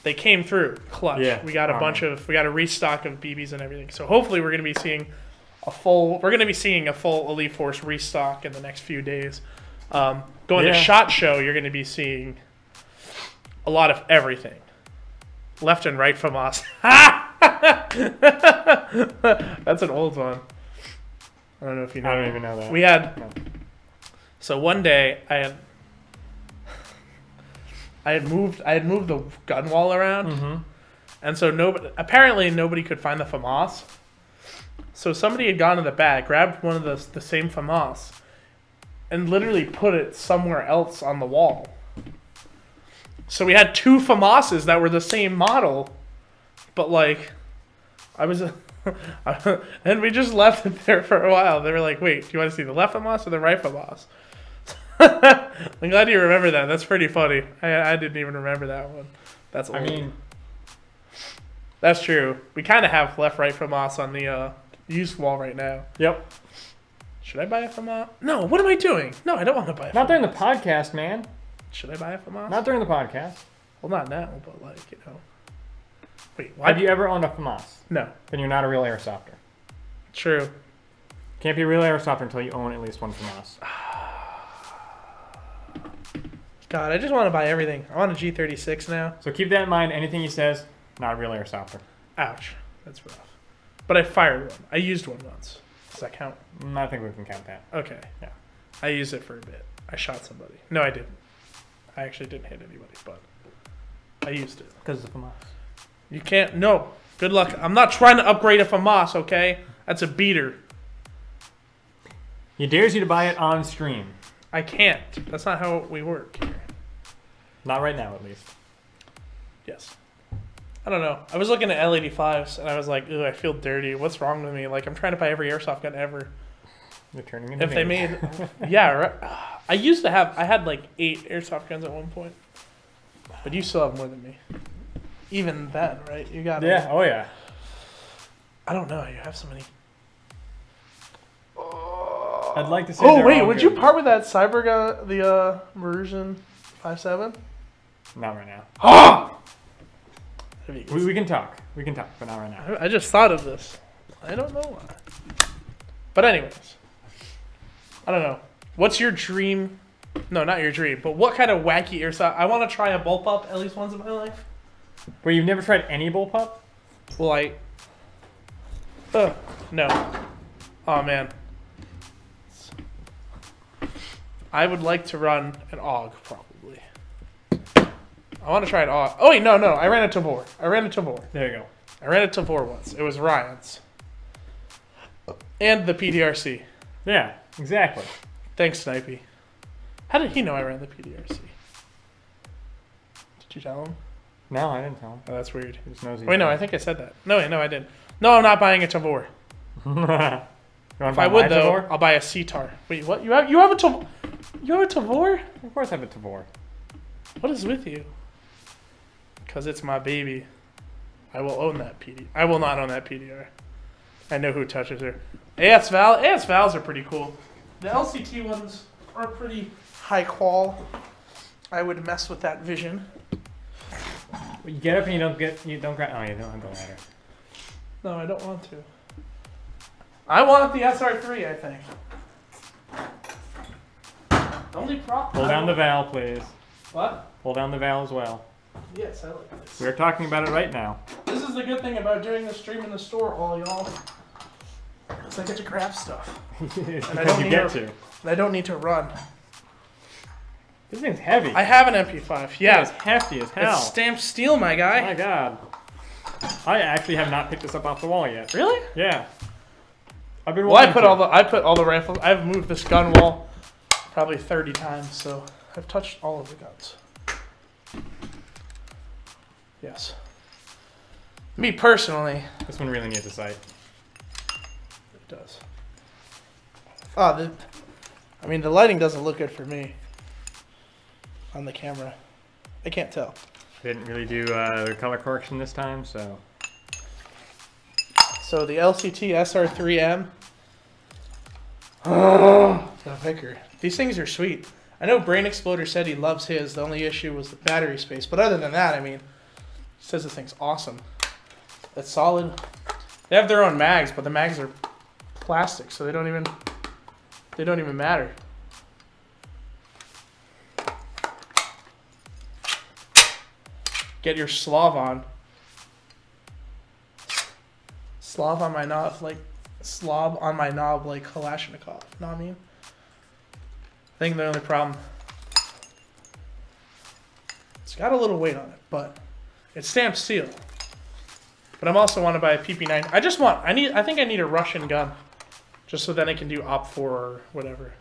they came through clutch. Yeah. We got a restock of BBs and everything. So hopefully we're going to be seeing a full Elite Force restock in the next few days. Going to SHOT Show, you're going to be seeing a lot of everything. Left and right from us. That's an old one. I don't know if you know. I don't even know that. We had... No. So one day I had moved the gun wall around, mm-hmm. and so apparently nobody could find the FAMAS. So somebody had gone in the back, grabbed one of the same FAMAS, and literally put it somewhere else on the wall. So we had 2 FAMASes that were the same model, but like, and we just left it there for a while. They were like, "Wait, do you want to see the left FAMAS or the right FAMAS?" I'm glad you remember that. That's pretty funny. I didn't even remember that one. That's old. I mean, that's true. We kind of have left-right FAMAS on the used wall right now. Yep. Should I buy a FAMAS? No. What am I doing? No, I don't want to buy a FAMAS. Not during the podcast, man. Should I buy a FAMAS? Not during the podcast. Well, not now, but like, Wait, what? Have you ever owned a FAMAS? No. Then you're not a real airsofter. True. Can't be a real airsofter until you own at least one FAMAS. God, I just want to buy everything. I want a G36 now. So keep that in mind. Anything he says, not a real airsofter. Ouch. That's rough. But I fired one. I used one once. Does that count? I think we can count that. Okay. Yeah. I used it for a bit. I shot somebody. No, I didn't. I actually didn't hit anybody, but I used it. Because of the FAMAS. You can't. No. Good luck. I'm not trying to upgrade a FAMAS, okay? That's a beater. He dares you to buy it on stream. I can't. That's not how we work here. Not right now, at least. Yes. I don't know. I was looking at L85s, and I was like, "Ugh, I feel dirty. What's wrong with me? Like, I'm trying to buy every airsoft gun ever." You're turning into If they made... Yeah, right. I had like 8 airsoft guns at one point. But you still have more than me. Even then, right? You got... Yeah, oh yeah. I don't know. You have so many... I'd like to say. Oh wait, would you part with that Cyber gun, the Version 5.7? Not right now. Ah! We can talk. We can talk, but not right now. I just thought of this. I don't know why. But anyways, I don't know. What's your dream? No, not your dream. But what kind of wacky airsoft? I want to try a bullpup at least once in my life. Wait, you've never tried any bullpup? Well, no. Oh man. I would like to run an AUG, probably. I want to try an AUG. Oh, wait, no. I ran a Tavor. There you go. I ran a Tavor once. It was Ryan's. And the PDRC. Yeah, exactly. Thanks, Snipey. How did he know I ran the PDRC? Did you tell him? No, I didn't tell him. Oh, that's weird. Wait, no, I think I said that. No, I didn't. No, I'm not buying a Tavor. If I would, though, I'll buy a CTAR. Wait, what? You have a Tavor? You have a Tavor? Of course I have a Tavor. What is with you? Because it's my baby. I will own that PD. I will not own that PDR. I know who touches her. AS Vals are pretty cool. The LCT ones are pretty high qual. I would mess with that Vision. You get up and you don't grab. Oh, you don't have the ladder. No, I don't want to. I want the SR3, I think. The only problem. Pull down the valve, please. What? Pull down the valve as well. Yes, I like this. We're talking about it right now. This is the good thing about doing the stream in the store, all y'all. Is I get to grab stuff. And I don't need to run. This thing's heavy. I have an MP5. Yeah, it's hefty as hell. It's stamped steel, my guy. Oh my god. I actually have not picked this up off the wall yet. Really? Yeah. I've been. Well, I put all the rifles. I've moved this gun wall probably 30 times, so I've touched all of the guns. Yes. Me personally. This one really needs a sight. It does. Oh, the lighting doesn't look good for me on the camera. I can't tell. Didn't really do the color correction this time, so. So the LCT SR3M. Oh, the Vicker. These things are sweet. I know Brain Exploder said he loves his. The only issue was the battery space. But other than that, I mean, he says this thing's awesome. It's solid. They have their own mags, but the mags are plastic, so they don't even matter. Get your Slav on. Slav on my knob, like slob on my knob, like Kalashnikov. Know what I mean? I think the only problem, it's got a little weight on it, but it's stamped steel. But I'm also want to buy a PP9. I think I need a Russian gun, just so then I can do OP4 or whatever.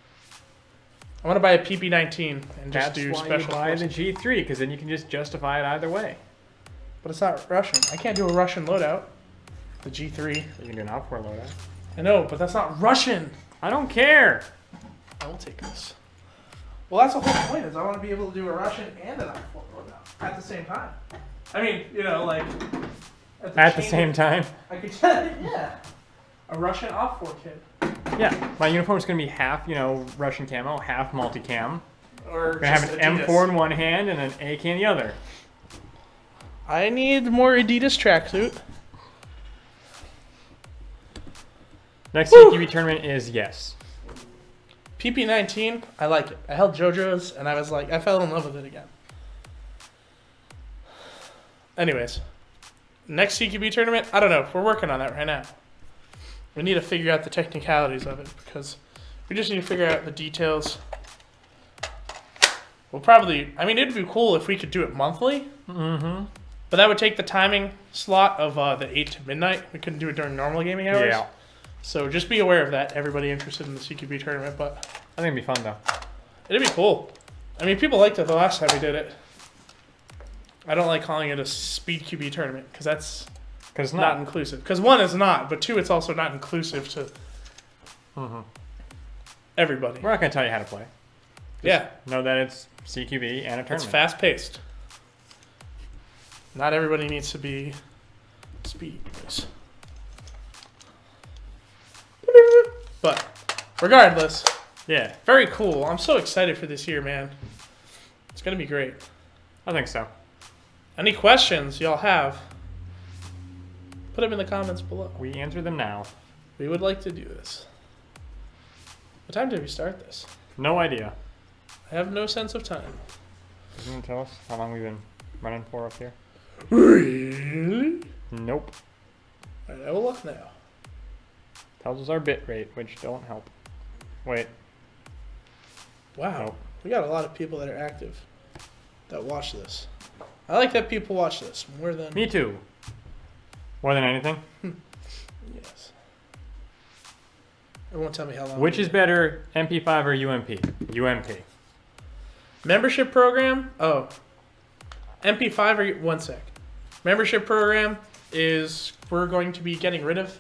I want to buy a PP19 and just do special. That's why you buy the G3, because then you can just justify it either way. But it's not Russian. I can't do a Russian loadout. The G3. You can do an OP4 loadout. I know, but that's not Russian. I don't care. I will take this. Well, that's the whole point, is I want to be able to do a Russian and an OP4 loadout at the same time. I mean, you know, like... At the same time? I could, yeah. A Russian OP4 kit. Yeah, my uniform is going to be half, Russian camo, half multicam. Or going to have an Adidas. M4 in one hand and an AK in the other. I need more Adidas tracksuit. Next CQB tournament is yes. PP19, I like it. I held JoJo's and I was like, I fell in love with it again. Anyways, next CQB tournament, I don't know. We're working on that right now. We need to figure out the technicalities of it because we just need to figure out the details. We'll probably, I mean, it'd be cool if we could do it monthly. Mm-hmm. But that would take the timing slot of the 8 to midnight. We couldn't do it during normal gaming hours. Yeah. So just be aware of that, everybody interested in the CQB tournament. But I think it'd be fun, though. It'd be cool. I mean, people liked it the last time we did it. I don't like calling it a speed QB tournament because that's not inclusive. Because one, it's not, but two, it's also not inclusive to everybody. We're not going to tell you how to play. Just know that it's CQB and a tournament. It's fast-paced. Not everybody needs to be speed. But regardless, yeah, very cool. I'm so excited for this year, man. It's going to be great. I think so. Any questions y'all have, put them in the comments below. We answer them now. We would like to do this. What time did we start this? No idea. I have no sense of time. Are you going to tell us how long we've been running for up here? Really? Nope. Alright, I will look now. Tells us our bit rate, which don't help. Wait. Wow. Nope. We got a lot of people that are active that watch this. I like that people watch this more than... Me too. More than anything? Yes. It won't tell me how long. Which is better, MP5 or UMP? UMP. Membership program? Oh. MP5 or... One sec. Membership program is... We're going to be getting rid of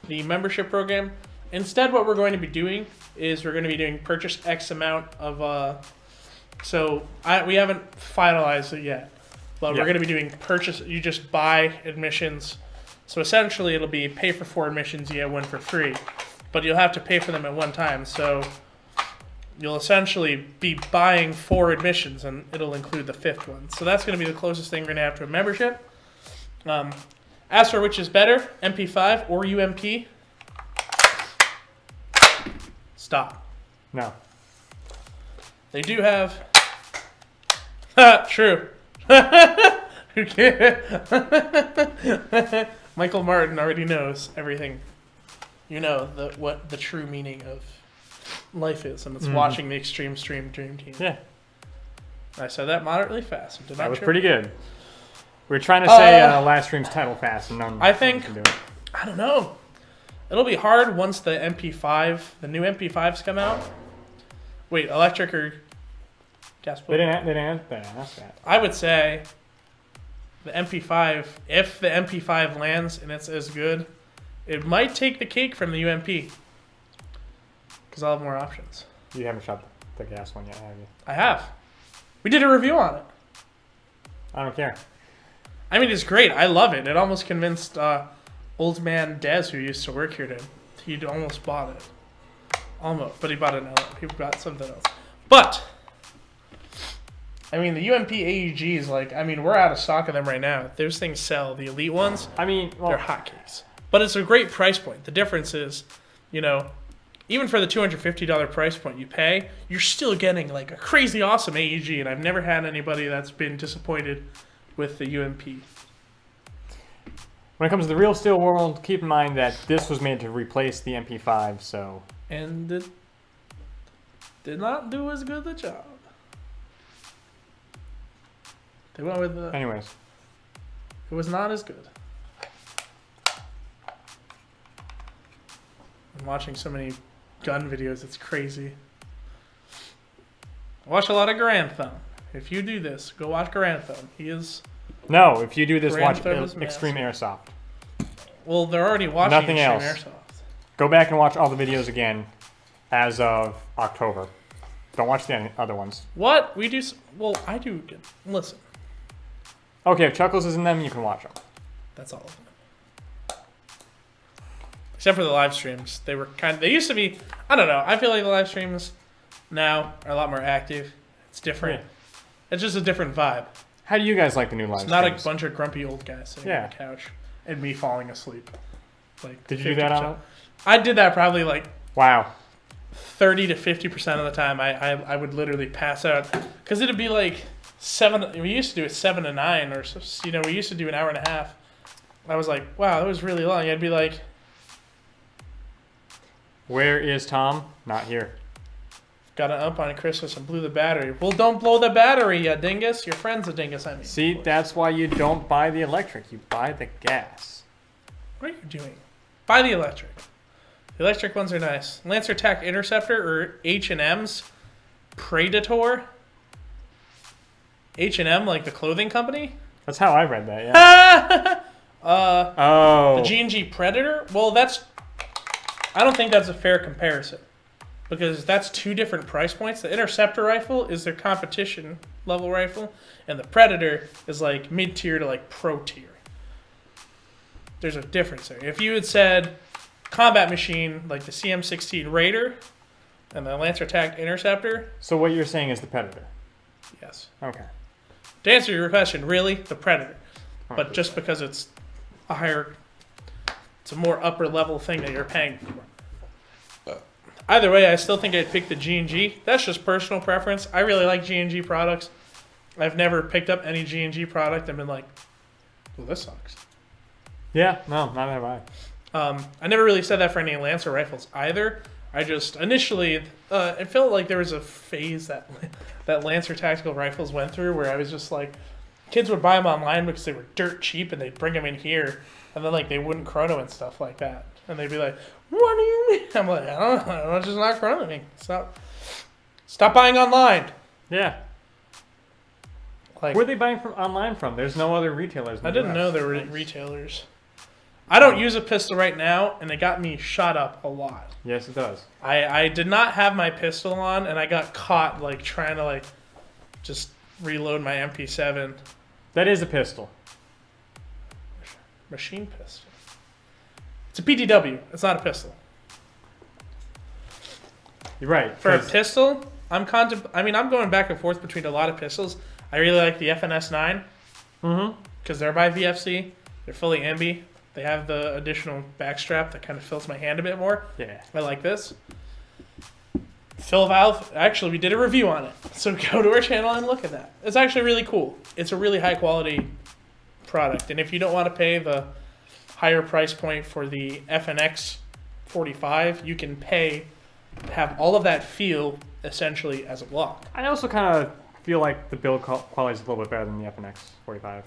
the membership program. Instead, what we're going to be doing is we're going to be doing purchase X amount of... we haven't finalized it yet. But we're going to be doing purchase... You just buy admissions. So essentially, it'll be pay for 4 admissions, you get 1 for free. But you'll have to pay for them at one time. So you'll essentially be buying 4 admissions, and it'll include the 5th one. So that's going to be the closest thing we're going to have to a membership. As for which is better, MP5 or UMP? Stop. No. They do have... True. Michael Martin already knows everything. You know what the true meaning of life is, and it's watching the Extreme Stream Dream Team. Yeah. I said that moderately fast. That was pretty good. We were trying to say last stream's title fast, and none. I think. Can do it. I don't know. It'll be hard once the MP5, the new MP5s come out. Wait, electric or gas? They didn't ask that. I would say the MP5. If the MP5 lands and it's as good, it might take the cake from the UMP because I'll have more options. You haven't shot the gas one yet, have you? I have. We did a review on it. I don't care. I mean, it's great. I love it. It almost convinced old man Des, who used to work here, he'd almost bought it. Almost. But he bought it now. He bought something else. But, I mean, the UMP AEGs, we're out of stock of them right now. Those things sell. The elite ones, they're hotcakes. But it's a great price point. The difference is, even for the $250 price point you pay, you're still getting a crazy awesome AEG, and I've never had anybody that's been disappointed with the UMP. When it comes to the real steel world, keep in mind that this was made to replace the MP5, so... And it did not do as good a job. They went with the... Anyways. It was not as good. I'm watching so many gun videos, it's crazy. I watch a lot of Grantham. If you do this, go watch Grantham. He is... No, if you do this, watch Extreme Airsoft. Well, they're already watching Nothing Extreme else. Airsoft. Go back and watch all the videos again as of October. Don't watch the other ones. What? We do... Well, I do... Listen. Okay, if Chuckles is in them, you can watch them. That's all of them. Except for the live streams. They were they used to be... I don't know. I feel like the live streams now are a lot more active. It's different. Yeah. It's just a different vibe. How do you guys like the new live streams? It's not a bunch of grumpy old guys sitting on the couch and me falling asleep. Did you do that on it? I did that probably wow. 30 to 50% of the time. I would literally pass out because it'd be 7. We used to do it 7 to 9, or we used to do an hour and a half. I was like, wow, that was really long. I'd be like, where is Tom? Not here. Got an ump on Christmas and blew the battery. Well, don't blow the battery, you dingus. Your friend's a dingus, I mean. See, that's why you don't buy the electric. You buy the gas. What are you doing? Buy the electric. The electric ones are nice. Lancer Tac Interceptor or H&M's Predator. H&M, like the clothing company? That's how I read that, yeah. The G&G Predator? Well, I don't think that's a fair comparison. Because that's 2 different price points. The Interceptor rifle is their competition level rifle, and the Predator is mid-tier to pro tier. There's a difference there. If you had said combat machine, like the CM16 Raider and the Lancer Tac Interceptor. So what you're saying is the Predator? Yes. Okay. To answer your question, really, the Predator. But just because it's it's a more upper level thing that you're paying for. Either way, I still think I'd pick the G&G. That's just personal preference. I really like G&G products. I've never picked up any G&G product and been like, well, this sucks. Yeah, no, not have I. I never really said that for any Lancer rifles either. I just, initially, it felt like there was a phase that Lancer tactical rifles went through where I was just like, kids would buy them online because they were dirt cheap and they'd bring them in here. And then they wouldn't chrono and stuff like that. And they'd be like, what do you mean? I'm like, I don't know. It's just not in front of me. Stop buying online. Yeah. Like, where are they buying from online from? There's no other retailers. I didn't know there were retailers. I don't use a pistol right now, and it got me shot up a lot. Yes, it does. I did not have my pistol on, and I got caught like trying to like just reload my MP7. That is a pistol. Machine pistol. It's a PDW. It's not a pistol. You're right. For a pistol, I'm going back and forth between a lot of pistols. I really like the FNS9. Because they're by VFC. They're fully ambi. They have the additional backstrap that kind of fills my hand a bit more. Yeah. I like this. Fill valve. Actually, we did a review on it. So go to our channel and look at that. It's actually really cool. It's a really high quality product. And if you don't want to pay the higher price point for the FNX 45, you can have all of that feel essentially as a Glock. I also kind of feel like the build quality is a little bit better than the FNX 45.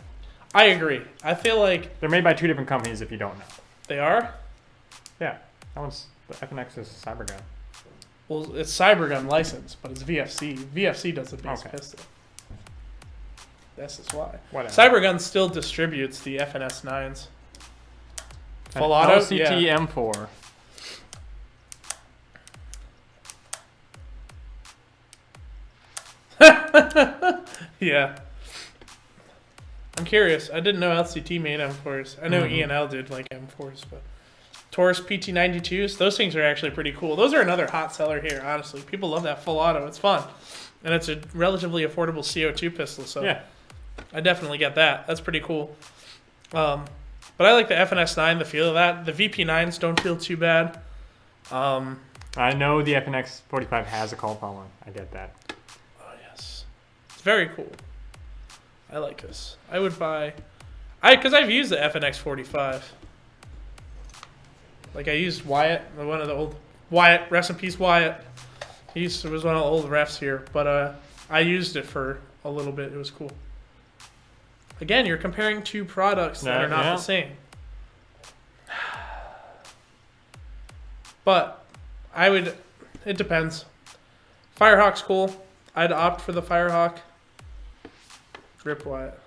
I agree. I feel like they're made by two different companies if you don't know. They are? Yeah. The FNX is Cybergun. Well, it's Cybergun licensed, but it's VFC. VFC does the base pistol. This is why. Whatever. Cybergun still distributes the FNS 9s. Full auto? LCT M4. Yeah. I'm curious. I didn't know LCT made M4s. I know E&L did like M4s, but Taurus PT92s, those things are actually pretty cool. Those are another hot seller here, honestly. People love that full auto. It's fun. And it's a relatively affordable CO2 pistol, so yeah. I definitely get that. That's pretty cool. But I like the FNS9, the feel of that. The VP9s don't feel too bad. I know the FNX 45 has a call following. I get that. Oh, yes. It's very cool. I like this. I would buy... Because I've used the FNX 45. Like, I used Wyatt, one of the old... Wyatt, rest in peace, Wyatt. He was one of the old refs here. But I used it for a little bit. It was cool. Again, you're comparing two products that are not the same. But I would... It depends. Firehawk's cool. I'd opt for the Firehawk. Rip Wyatt.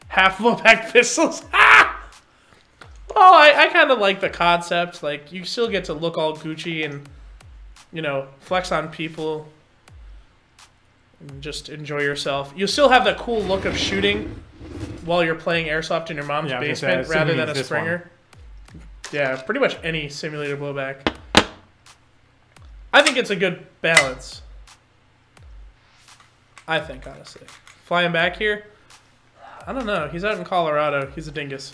Half low-back pistols. Ah! Oh, I kind of like the concept. Like, you still get to look all Gucci and, you know, flex on people. And just enjoy yourself. You still have the cool look of shooting while you're playing Airsoft in your mom's basement rather than a Springer. Yeah, pretty much any simulated blowback. I think it's a good balance. I think, honestly. Flying back here, I don't know. He's out in Colorado. He's a dingus.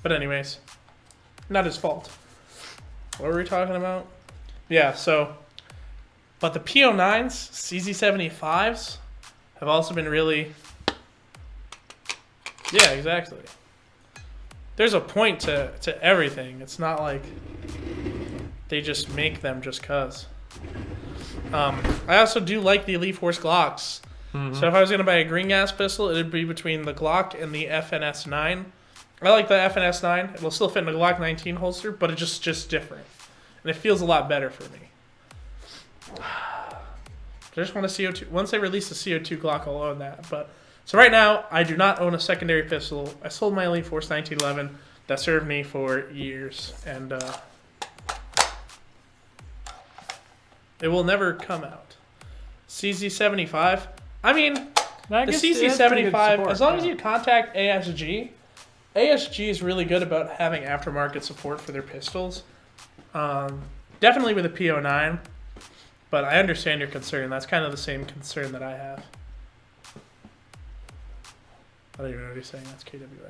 But anyways, not his fault. What were we talking about? Yeah, so, but the PO9s, CZ75s, have also been really, yeah, exactly. There's a point to everything. It's not like they just make them just cuz. I also do like the Elite Force Glocks. So if I was going to buy a green gas pistol, it would be between the Glock and the FNS9. I like the FNS9. It will still fit in a Glock 19 holster, but it's just different. And it feels a lot better for me. I just want a CO2. Once they release the CO2 Glock, I'll own that. But so right now, I do not own a secondary pistol. I sold my Elite Force 1911. That served me for years. And it will never come out. CZ75. I mean, the CZ75, as long as you contact ASG, ASG is really good about having aftermarket support for their pistols. Definitely with a PO9, but I understand your concern. That's kind of the same concern that I have. I don't even know what he's saying. That's KWA.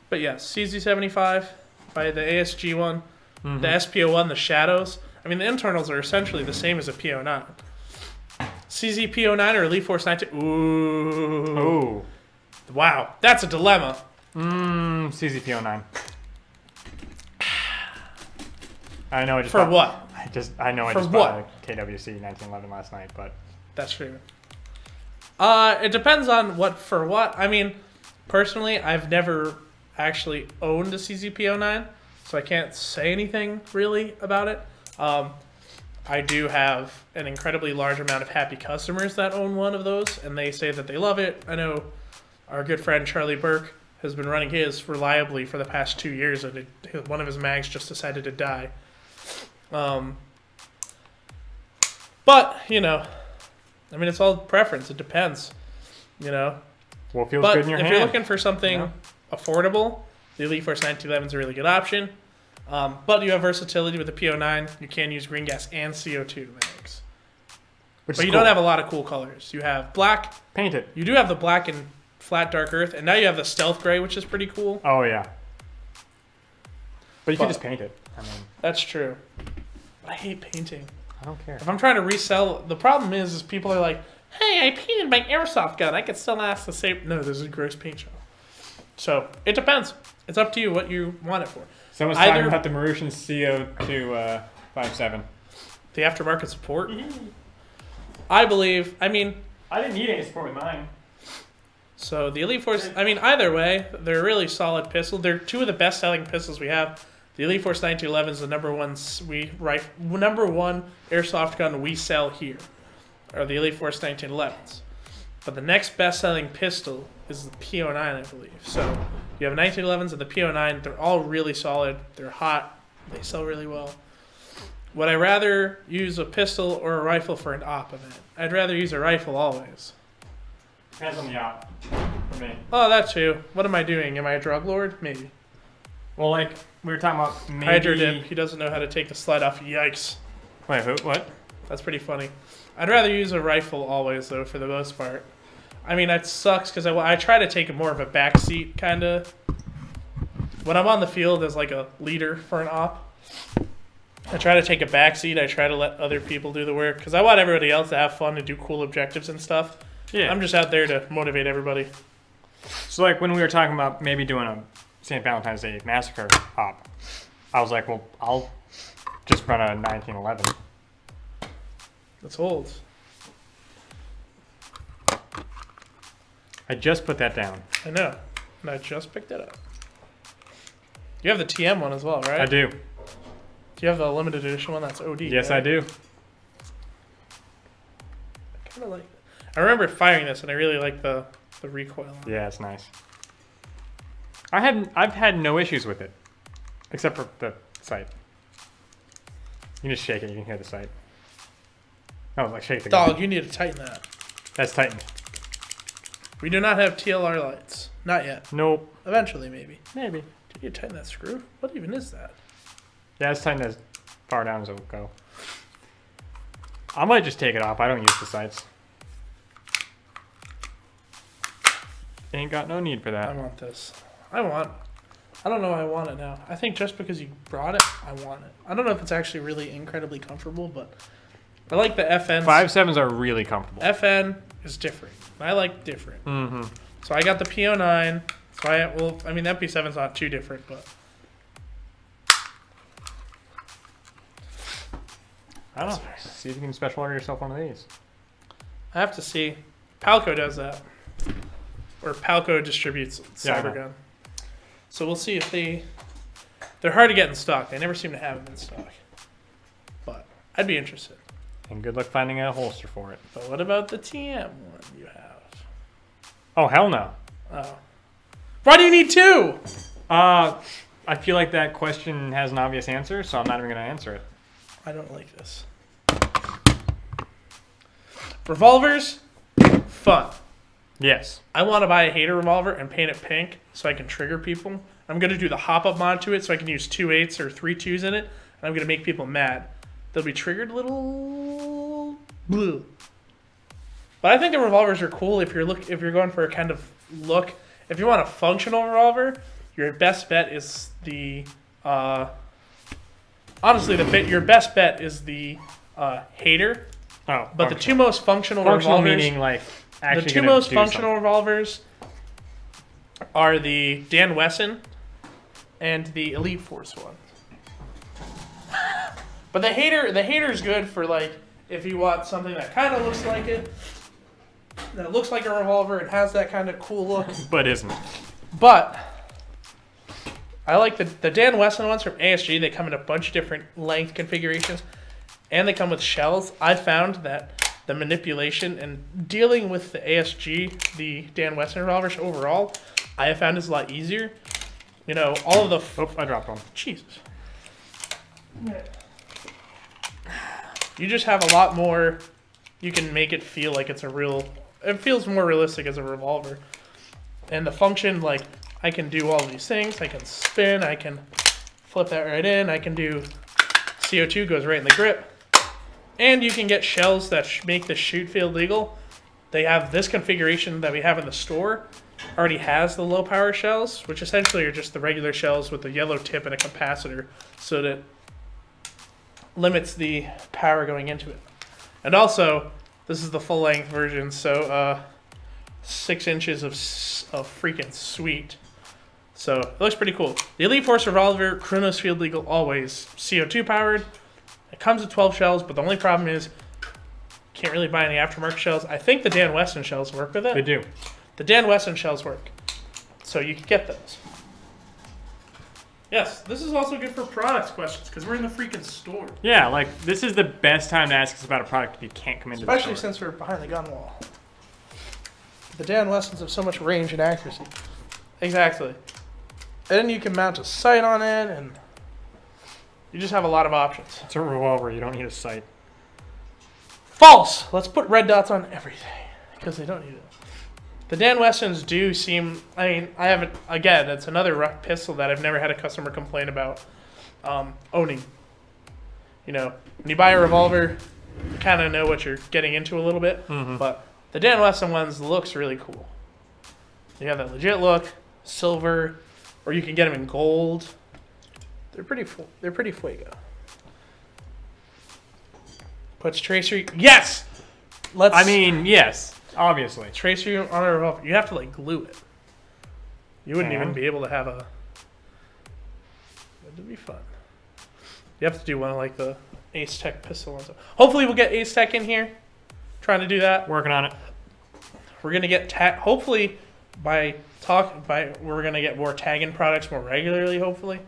But yes, CZ75 by the ASG one, the SPO1, the shadows. I mean, the internals are essentially the same as a PO9. CZ-PO9 or Elite Force 19? Ooh. Wow, that's a dilemma. CZ-PO9. I know. For what? I know I just bought a KWC 1911 last night, but that's true. It depends on for what. I mean, personally, I've never actually owned a CZ-PO9, so I can't say anything really about it. I do have an incredibly large amount of happy customers that own one of those, and they say that they love it. I know our good friend Charlie Burke has been running his reliably for the past 2 years, and one of his mags just decided to die. But, you know, I mean, it's all preference. It depends, you know. Well, it feels good in your hand. But if you're looking for something affordable, the Elite Force 1911 is a really good option. But you have versatility with the P09. You can use green gas and CO2 mags. But you don't have a lot of cool colors. You have black. Paint it. You do have the black and flat dark earth, and now you have the stealth gray, which is pretty cool. Oh, yeah. But you can just paint it. I mean, that's true. But I hate painting. I don't care. If I'm trying to resell, the problem is people are like, hey, I painted my airsoft gun. I could still ask the same. No, this is a gross paint job. So it depends. It's up to you what you want it for. Someone's talking about the Marussian CO2 57. The aftermarket support? I believe, I mean... I didn't need any support with mine. So the Elite Force, I mean, either way, they're a really solid pistol. They're two of the best-selling pistols we have. The Elite Force 1911 is the number one airsoft gun we sell here, or the Elite Force 1911s. But the next best-selling pistol is the P09, I believe. So you have 1911s and the P09. They're all really solid. They're hot. They sell really well. Would I rather use a pistol or a rifle for an op event? I'd rather use a rifle always. Depends on the op, for me. Oh, that too. What am I doing? Am I a drug lord? Maybe. Well, like, we were talking about maybe... Hydro dip. He doesn't know how to take the sled off. Yikes. Wait, who? What? That's pretty funny. I'd rather use a rifle always, though, for the most part. I mean, that sucks because I try to take more of a backseat, kind of. When I'm on the field as, like, a leader for an op, I try to take a backseat. I try to let other people do the work because I want everybody else to have fun and do cool objectives and stuff. Yeah. I'm just out there to motivate everybody. So, like, when we were talking about maybe doing a St. Valentine's Day Massacre op, I was like, well, I'll just run a 1911. That's old. I just put that down. I know. And I just picked it up. You have the TM one as well, right? I do. Do you have the limited edition one? That's OD. Yes, right? I do. I kind of like it. I remember firing this, and I really like the recoil on it. Yeah, it's nice. I've had no issues with it, except for the sight. You can just shake it, you can hear the sight. Oh, like shake the gun. Dog, you need to tighten that. That's tightened. We do not have TLR lights. Not yet. Nope. Eventually, maybe. Maybe. Did you tighten that screw? What even is that? Yeah, it's tightened as far down as it will go. I might just take it off. I don't use the sights. Ain't got no need for that. I want this. I don't know why I want it now. I think just because you brought it, I want it. I don't know if it's actually really incredibly comfortable, but I like the FN. 5.7s are really comfortable. FN is different. I like different. Mm-hmm. So I got the P09. So I mean, that P7's not too different, but I don't know. See if you can special order yourself one of these. I have to see. Palco does that. Or Palco distributes Cybergun. Yeah, so we'll see if they're hard to get in stock. They never seem to have them in stock. But I'd be interested. And good luck finding a holster for it. But what about the TM one you have? Oh, hell no. Oh. Why do you need two? I feel like that question has an obvious answer, so I'm not even going to answer it. I don't like this. Revolvers, fun. Yes. I want to buy a hater revolver and paint it pink so I can trigger people. I'm going to do the hop-up mod to it so I can use 2 8s or 3 2s in it, and I'm going to make people mad. They'll be triggered a little blue. But I think the revolvers are cool if you're going for a kind of look. If you want a functional revolver, your best bet is the honestly your best bet is the hater. Oh, but the two most functional revolvers, meaning like the two most functional revolvers are the Dan Wesson and the Elite Force one. But the hater is good for like if you want something that kind of looks like it, that looks like a revolver and has that kind of cool look, but isn't. But I like the Dan Wesson ones from ASG. They come in a bunch of different length configurations, and they come with shells. I found that the manipulation and dealing with the ASG, the Dan Wesson revolvers overall, I have found is a lot easier. You know, all of the... Oh, I dropped one. Jesus. You just have a lot more... You can make it feel like it's a real... It feels more realistic as a revolver. And the function, like, I can do all these things. I can spin. I can flip that right in. I can do... CO2 goes right in the grip. And you can get shells that make the shoot feel legal. They have this configuration that we have in the store. Already has the low power shells, which essentially are just the regular shells with a yellow tip and a capacitor, so that limits the power going into it. And also, this is the full length version, so 6 inches of freaking sweet. So it looks pretty cool. The Elite Force Revolver, Chronos Field Legal, always CO2 powered. It comes with 12 shells, but the only problem is can't really buy any aftermarket shells. I think the Dan Wesson shells work with it. They do. The Dan Wesson shells work, so you can get those. Yes, this is also good for products questions, because we're in the freaking store. Yeah, like, this is the best time to ask us about a product if you can't come into the store. Especially since we're behind the gun wall. The Dan Wessons have so much range and accuracy. Exactly. And then you can mount a sight on it, and you just have a lot of options. It's a revolver, you don't need a sight. False! Let's put red dots on everything, because they don't need it. The Dan Wessons do seem, I mean, I haven't, again, it's another rough pistol that I've never had a customer complain about owning. You know, when you buy a revolver, you kind of know what you're getting into a little bit, but the Dan Wesson ones looks really cool. You have that legit look, silver, or you can get them in gold. They're pretty fuego. Puts tracer, yes! I mean, yes. Obviously. Tracer on a revolver. You have to, like, glue it. You wouldn't even be able to have a... It'd be fun. You have to do one of, like, the Ace Tech pistol ones. Hopefully we'll get Ace Tech in here. Trying to do that. Working on it. We're going to get... Hopefully, we're going to get more tagging products more regularly, hopefully.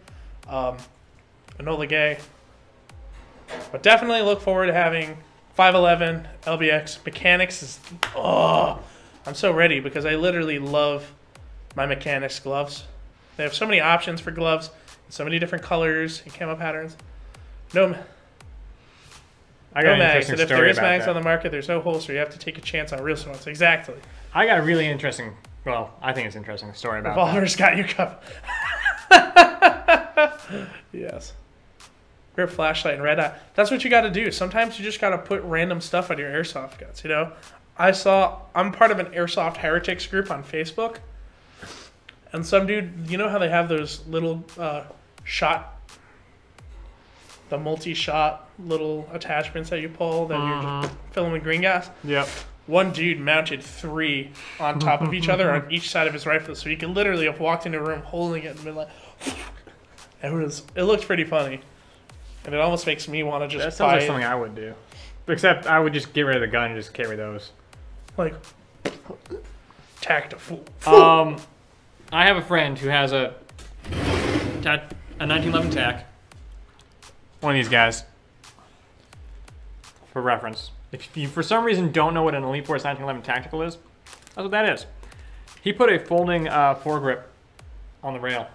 Enola Gay. But definitely look forward to having... 511 LBX mechanics is I'm so ready because I literally love my mechanics gloves. They have so many options for gloves, so many different colors and camo patterns. No mags. And if there is mags on the market, there's no holster. You have to take a chance on real ones. Exactly. I got a really interesting, well, I think it's interesting story about Revolver's got you covered. Yes. Grip, flashlight, and red eye. That's what you got to do. Sometimes you just got to put random stuff on your airsoft guns, you know? I'm part of an Airsoft Heretics group on Facebook. And some dude, you know how they have those little the multi-shot little attachments that you pull that you're just filling with green gas? Yep. One dude mounted 3 on top of each other on each side of his rifle. So you could literally have walked into a room holding it and been like... It looked pretty funny. And it almost makes me want to just That sounds like something I would do. Except I would just get rid of the gun and just carry those. Like, tack to full. I have a friend who has a 1911 TAC. One of these guys. For reference. If you, for some reason, don't know what an Elite Force 1911 Tactical is, that's what that is. He put a folding foregrip on the rail.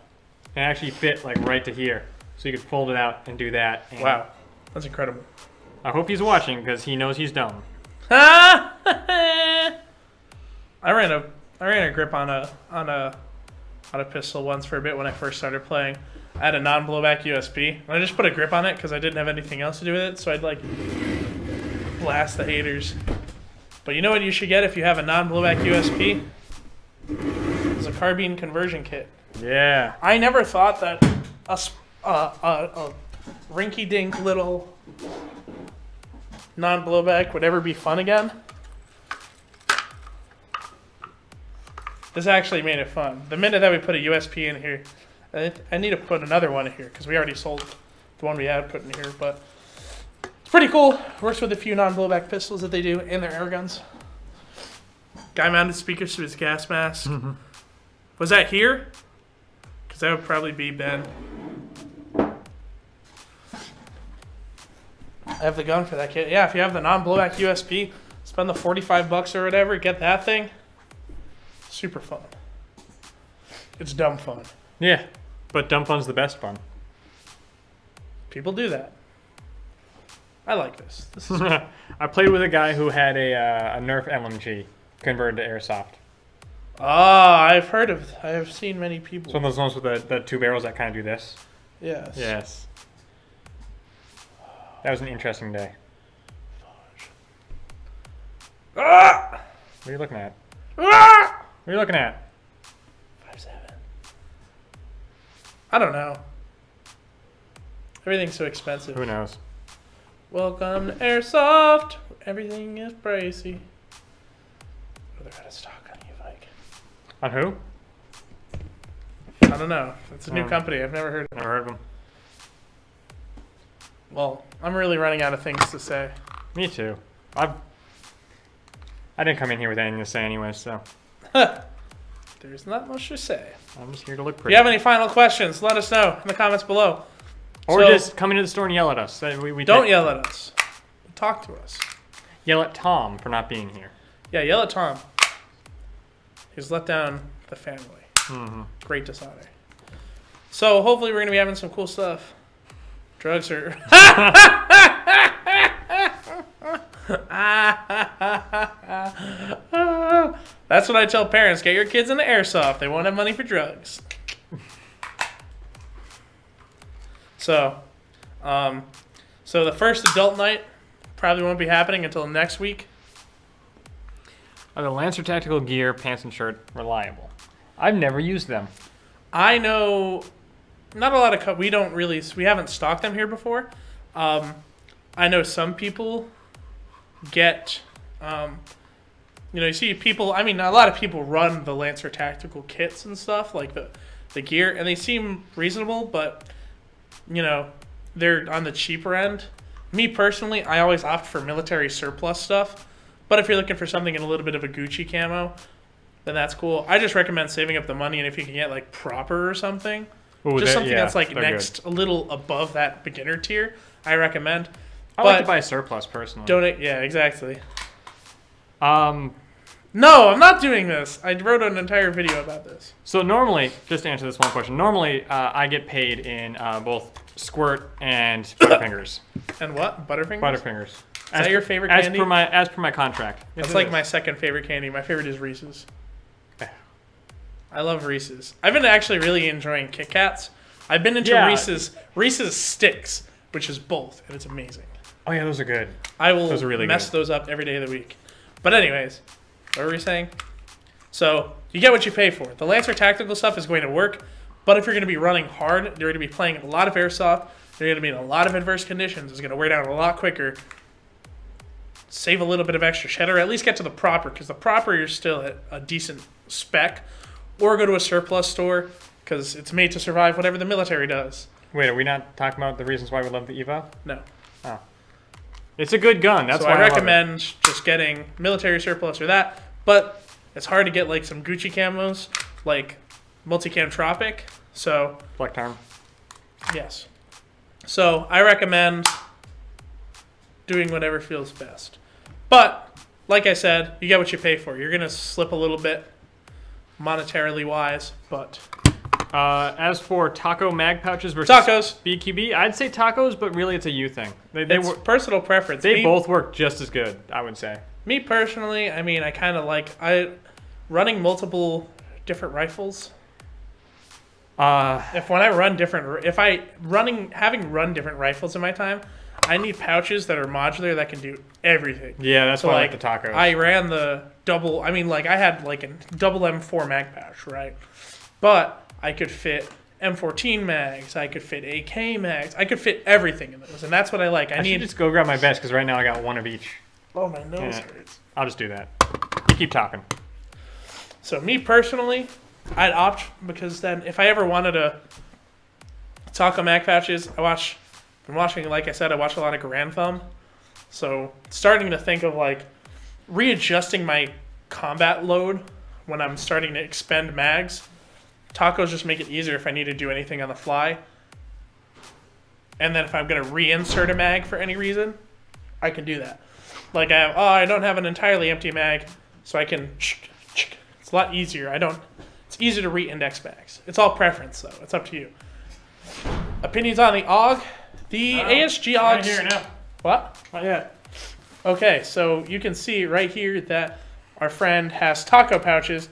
And it actually fit like right to here. So you could fold it out and do that. And wow, that's incredible. I hope he's watching because he knows he's dumb. I ran a grip on a pistol once for a bit when I first started playing. I had a non-blowback USB, and I just put a grip on it because I didn't have anything else to do with it. So I'd like blast the haters. But you know what you should get if you have a non-blowback USB? It's a carbine conversion kit. Yeah. I never thought that a rinky-dink little non-blowback would ever be fun again. This actually made it fun. The minute that we put a USB in here, I need to put another one in here because we already sold the one we had put in here, but it's pretty cool. Works with a few non-blowback pistols that they do and their air guns. Guy mounted speakers to his gas mask. Was that here? Because that would probably be Ben. I have the gun for that kit. Yeah, if you have the non-blowback USP, spend the $45 or whatever, get that thing. Super fun. It's dumb fun. Yeah, but dumb fun's the best fun. People do that. I like this. This is I played with a guy who had a Nerf LMG converted to Airsoft. Ah, I've heard of. I have seen many people. So those ones with the two barrels that kind of do this. Yes. Yes. That was an interesting day. Ah! What are you looking at? Ah! What are you looking at? 5.7. I don't know. Everything's so expensive. Who knows? Welcome to Airsoft. Everything is pricey. Oh, they're out of stock on e-bike. On who? I don't know. It's a new company. I've never heard of it. Never heard of them. Well, I'm really running out of things to say. Me too. I didn't come in here with anything to say anyway, so. There's not much to say. I'm just here to look If pretty. you have any final questions, let us know in the comments below. Or just come into the store and yell at us. We don't yell at us. Talk to us. Yell at Tom for not being here. Yeah, yell at Tom. He's let down the family. Mm-hmm. Great dishonor. So hopefully we're going to be having some cool stuff. Drugs are... That's what I tell parents. Get your kids into Airsoft. They won't have money for drugs. So the first adult night probably won't be happening until next week. Are the Lancer Tactical Gear pants and shirt reliable? I've never used them. I know not a lot of we haven't stocked them here before. I know some people get you see people, I mean a lot of people run the Lancer Tactical kits and stuff, like the gear, and they seem reasonable, but they're on the cheaper end. Me personally, I always opt for military surplus stuff, but if you're looking for something in a little bit of a Gucci camo, then that's cool. I just recommend saving up the money, and if you can get like proper or something, something that's like next, good. A little above that beginner tier, I recommend. I like to buy a surplus personally. Donate, yeah, exactly. No, I'm not doing this. I wrote an entire video about this. So normally, just to answer this one question, normally I get paid in both squirt and Butterfingers. And what? Butterfingers? Butterfingers. Is that your favorite candy? As per my contract. That's like my second favorite candy. My favorite is Reese's. I love Reese's. I've been actually really enjoying Kit Kats. I've been into Reese's Sticks, which is both, and it's amazing. Oh yeah, those are good. I will mess those up every day of the week. But anyways, what were we saying? So you get what you pay for. The Lancer Tactical stuff is going to work, but if you're going to be running hard, you're going to be playing a lot of Airsoft, you're going to be in a lot of adverse conditions, it's going to wear down a lot quicker. Save a little bit of extra cheddar, at least get to the proper, because the proper you're still at a decent spec, or go to a surplus store, because it's made to survive whatever the military does. Wait, are we not talking about the reasons why we love the Evo? No. Oh. It's a good gun. That's why I recommend just getting military surplus or that, but it's hard to get like some Gucci camos, like Multicam Tropic. So Black Tarn. Yes. So I recommend doing whatever feels best. But like I said, you get what you pay for. You're gonna slip a little bit monetarily wise, but as for taco mag pouches versus BQB, I'd say tacos, but really it's a you thing. It's personal preference. They both work just as good, I would say. Me personally, I mean, I kind of like running multiple different rifles. Having run different rifles in my time, I need pouches that are modular that can do everything. Yeah, that's why I like the tacos. I ran the double. I mean, like I had like a double M4 mag pouch, right? But I could fit M14 mags. I could fit AK mags. I could fit everything in those, and that's what I like. I need should just go grab my vest because right now I got one of each. Oh, my nose hurts. I'll just do that. You keep talking. So me personally, I'd opt because then if I ever wanted to taco mag pouches, been watching, like I said, I watch a lot of Grand Thumb. So starting to think of like readjusting my combat load when I'm starting to expend mags. Tacos just make it easier if I need to do anything on the fly. And then if I'm going to reinsert a mag for any reason, I can do that. Like I don't have an entirely empty mag, so I can. It's a lot easier. It's easier to re-index mags. It's all preference though. It's up to you. Opinions on the AUG. The ASG AUGs. Right here now. What? Not yet. Okay, so you can see right here that our friend has taco pouches,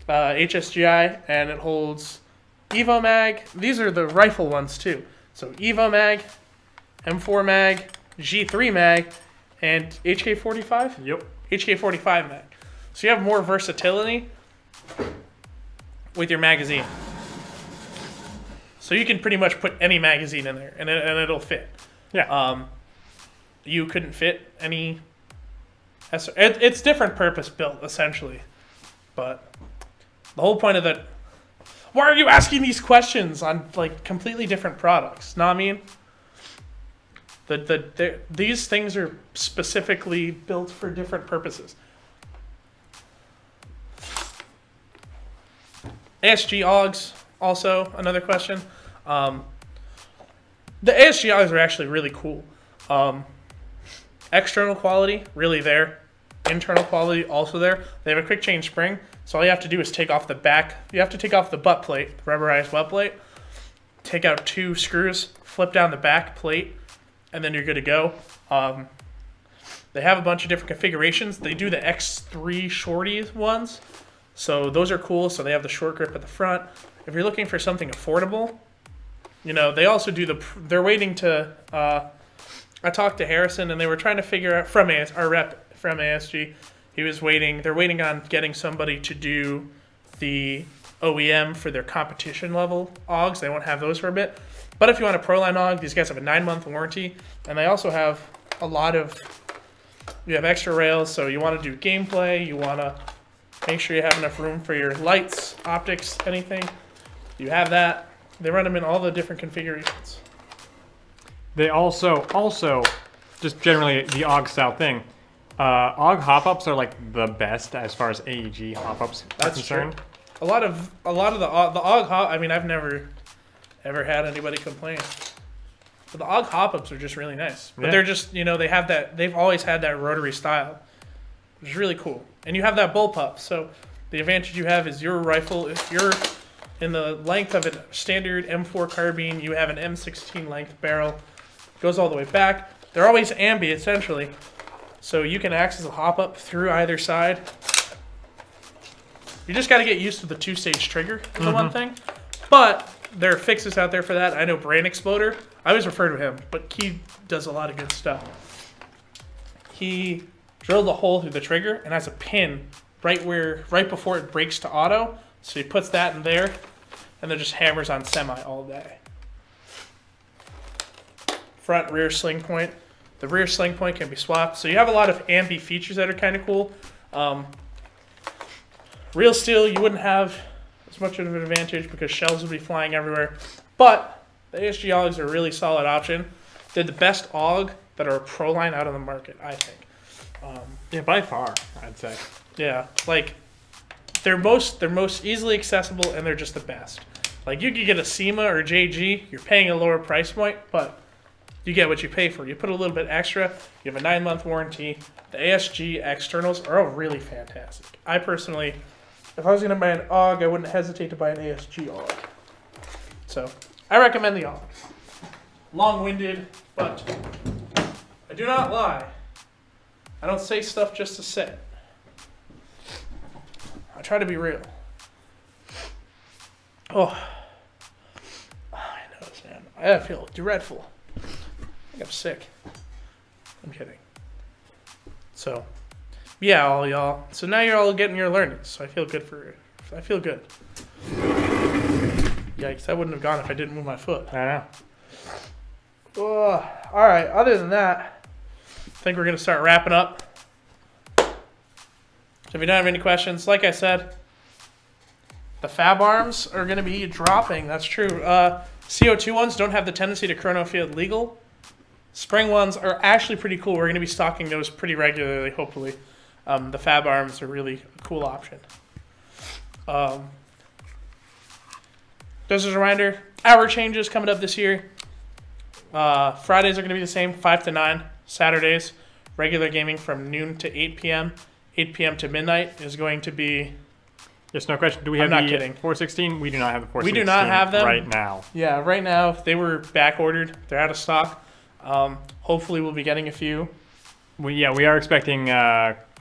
HSGI, and it holds Evo mag. These are the rifle ones too. So Evo mag, M4 mag, G3 mag, and HK45? Yep. HK45 mag. So you have more versatility with your magazine. So you can pretty much put any magazine in there, and it'll fit. Yeah. You couldn't fit any... It's different purpose built, essentially. But the whole point of that... Why are you asking these questions on like completely different products? Know what I mean? These things are specifically built for different purposes. ASG AUGs, also another question. The ASG AUGs are actually really cool. External quality, really there. Internal quality, also there. They have a quick change spring, so all you have to do is take off the back. You have to take off the butt plate, the rubberized butt plate. Take out 2 screws, flip down the back plate, and then you're good to go. They have a bunch of different configurations. They do the X3 shorty ones, so those are cool. So they have the short grip at the front. If you're looking for something affordable, you know, they also do they're waiting to, I talked to Harrison and they were trying to figure out, our rep from ASG, they're waiting on getting somebody to do the OEM for their competition level AUGs. They won't have those for a bit. But if you want a Proline AUG, these guys have a 9-month warranty, and they also have you have extra rails, so you want to do gameplay, you want to make sure you have enough room for your lights, optics, anything. You have that. They run them in all the different configurations. They also, just generally the AUG style thing, AUG hop-ups are like the best as far as AEG hop-ups are concerned. True. A lot of the AUG hop, I mean, I've never ever had anybody complain. But the AUG hop-ups are just really nice. But they're just, you know, they've always had that rotary style, which is really cool. And you have that bullpup, so the advantage you have is your rifle, if you're in the length of a standard M4 carbine, you have an M16 length barrel. It goes all the way back. They're always ambi, essentially. So you can access a hop-up through either side. You just got to get used to the 2-stage trigger, is the one thing. But there are fixes out there for that. I know Brain Exploder. I always refer to him, but he does a lot of good stuff. He drilled a hole through the trigger and has a pin right before it breaks to auto. So he puts that in there, and then just hammers on semi all day. Front, rear sling point. The rear sling point can be swapped. So you have a lot of ambi features that are kind of cool. Real steel, you wouldn't have as much of an advantage because shells would be flying everywhere. But the ASG AUGs are a really solid option. They're the best AUG that are Proline out on the market, I think. Yeah, by far, I'd say. Yeah, like they're most easily accessible and they're just the best. Like you could get a SEMA or JG, you're paying a lower price point, but you get what you pay for. You put a little bit extra, you have a 9-month warranty. The ASG externals are all really fantastic. I personally, if I was going to buy an AUG, I wouldn't hesitate to buy an ASG AUG. So, I recommend the AUG. Long-winded, but I do not lie. I don't say stuff just to say it. I try to be real. Oh, my nose, man. I feel dreadful. I think I'm sick. I'm kidding. So, yeah, all y'all. So now you're all getting your learnings. So I feel good I feel good. Yikes, I wouldn't have gone if I didn't move my foot. I know. All right, other than that, I think we're going to start wrapping up. So if you don't have any questions, like I said, the fab arms are going to be dropping. That's true. CO2 ones don't have the tendency to chrono field legal. Spring ones are actually pretty cool. We're going to be stocking those pretty regularly, hopefully. The fab arms are really a cool option. just as a reminder, hour changes coming up this year. Fridays are going to be the same, 5 to 9. Saturdays, regular gaming from noon to 8 p.m. 8 p.m. to midnight is going to be... Yes, no question. Do we have the 416? We do not have the 416 we do not have them right now. Yeah, right now they were back ordered. They're out of stock. Hopefully we'll be getting a few. We are expecting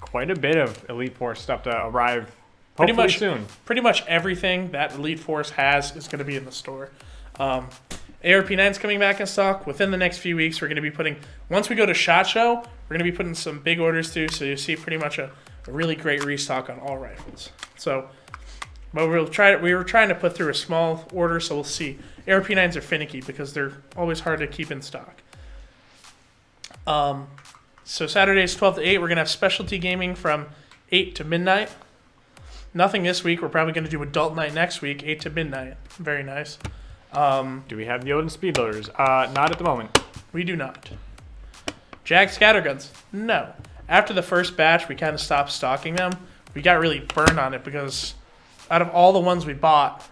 quite a bit of Elite Force stuff to arrive hopefully soon. Pretty much everything that Elite Force has is going to be in the store. ARP9 is coming back in stock. Within the next few weeks, we're going to be putting... Once we go to SHOT Show, we're going to be putting some big orders through, so you'll see pretty much a really great restock on all rifles. So, but we were trying to put through a small order, so we'll see. ARP9s are finicky because they're always hard to keep in stock. So Saturdays 12 to 8, we're going to have specialty gaming from 8 to midnight. Nothing this week. We're probably going to do adult night next week, 8 to midnight. Very nice. Do we have the Odin speed loaders? Not at the moment. We do not. Jag scatterguns? No. After the first batch, we kind of stopped stocking them. We got really burned on it because out of all the ones we bought,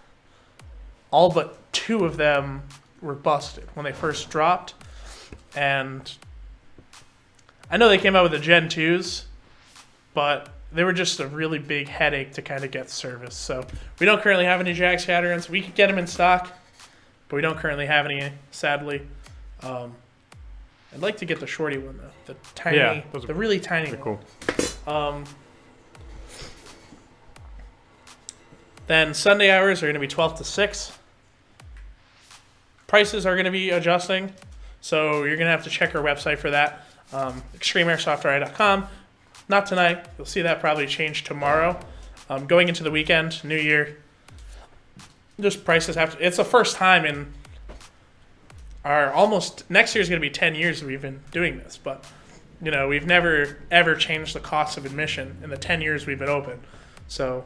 all but 2 of them were busted when they first dropped. And I know they came out with the Gen 2s, but they were just a really big headache to kind of get service. So we don't currently have any Jag scatterguns. We could get them in stock, but we don't currently have any, sadly. I'd like to get the shorty one, though. The tiny, the really tiny one. Cool. Then Sunday hours are going to be 12 to 6. Prices are going to be adjusting, so you're going to have to check our website for that. ExtremeAirsoftRI.com. Not tonight. You'll see that probably change tomorrow. Going into the weekend, New Year, just prices have to... It's the first time in our almost... Next year is going to be 10 years we've been doing this, but, you know, we've never, ever changed the cost of admission in the 10 years we've been open. So,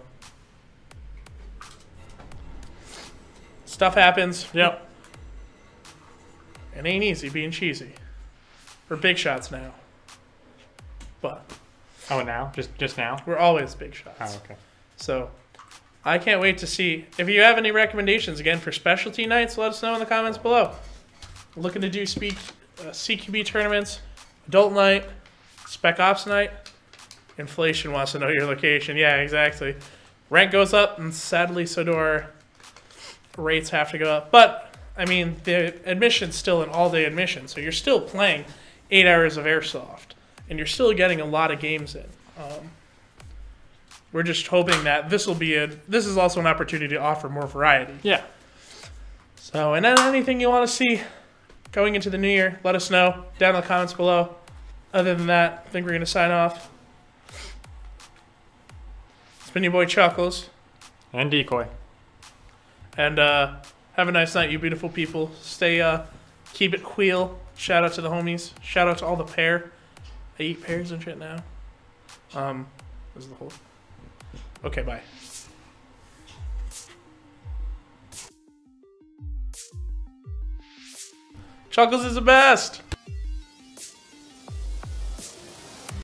stuff happens. Yep. It ain't easy being cheesy. We're big shots now. But... Oh, now? Just now? We're always big shots. Oh, okay. So, I can't wait to see. If you have any recommendations, again, for specialty nights, let us know in the comments below. We're looking to do CQB tournaments, adult night, spec ops night. Inflation wants to know your location. Yeah, exactly. Rent goes up, and sadly, so do our rates have to go up. But, I mean, the admission's still an all-day admission, so you're still playing 8 hours of Airsoft. And you're still getting a lot of games in. We're just hoping that this is also an opportunity to offer more variety. Yeah. So, and then anything you want to see going into the new year, let us know down in the comments below. Other than that, I think we're going to sign off. It's been your boy Chuckles. And Decoy. And have a nice night, you beautiful people. Stay, keep it queel. Shout out to the homies. Shout out to all the pair. I eat pears and shit now. This is the whole... Okay, bye. Chuckles is the best!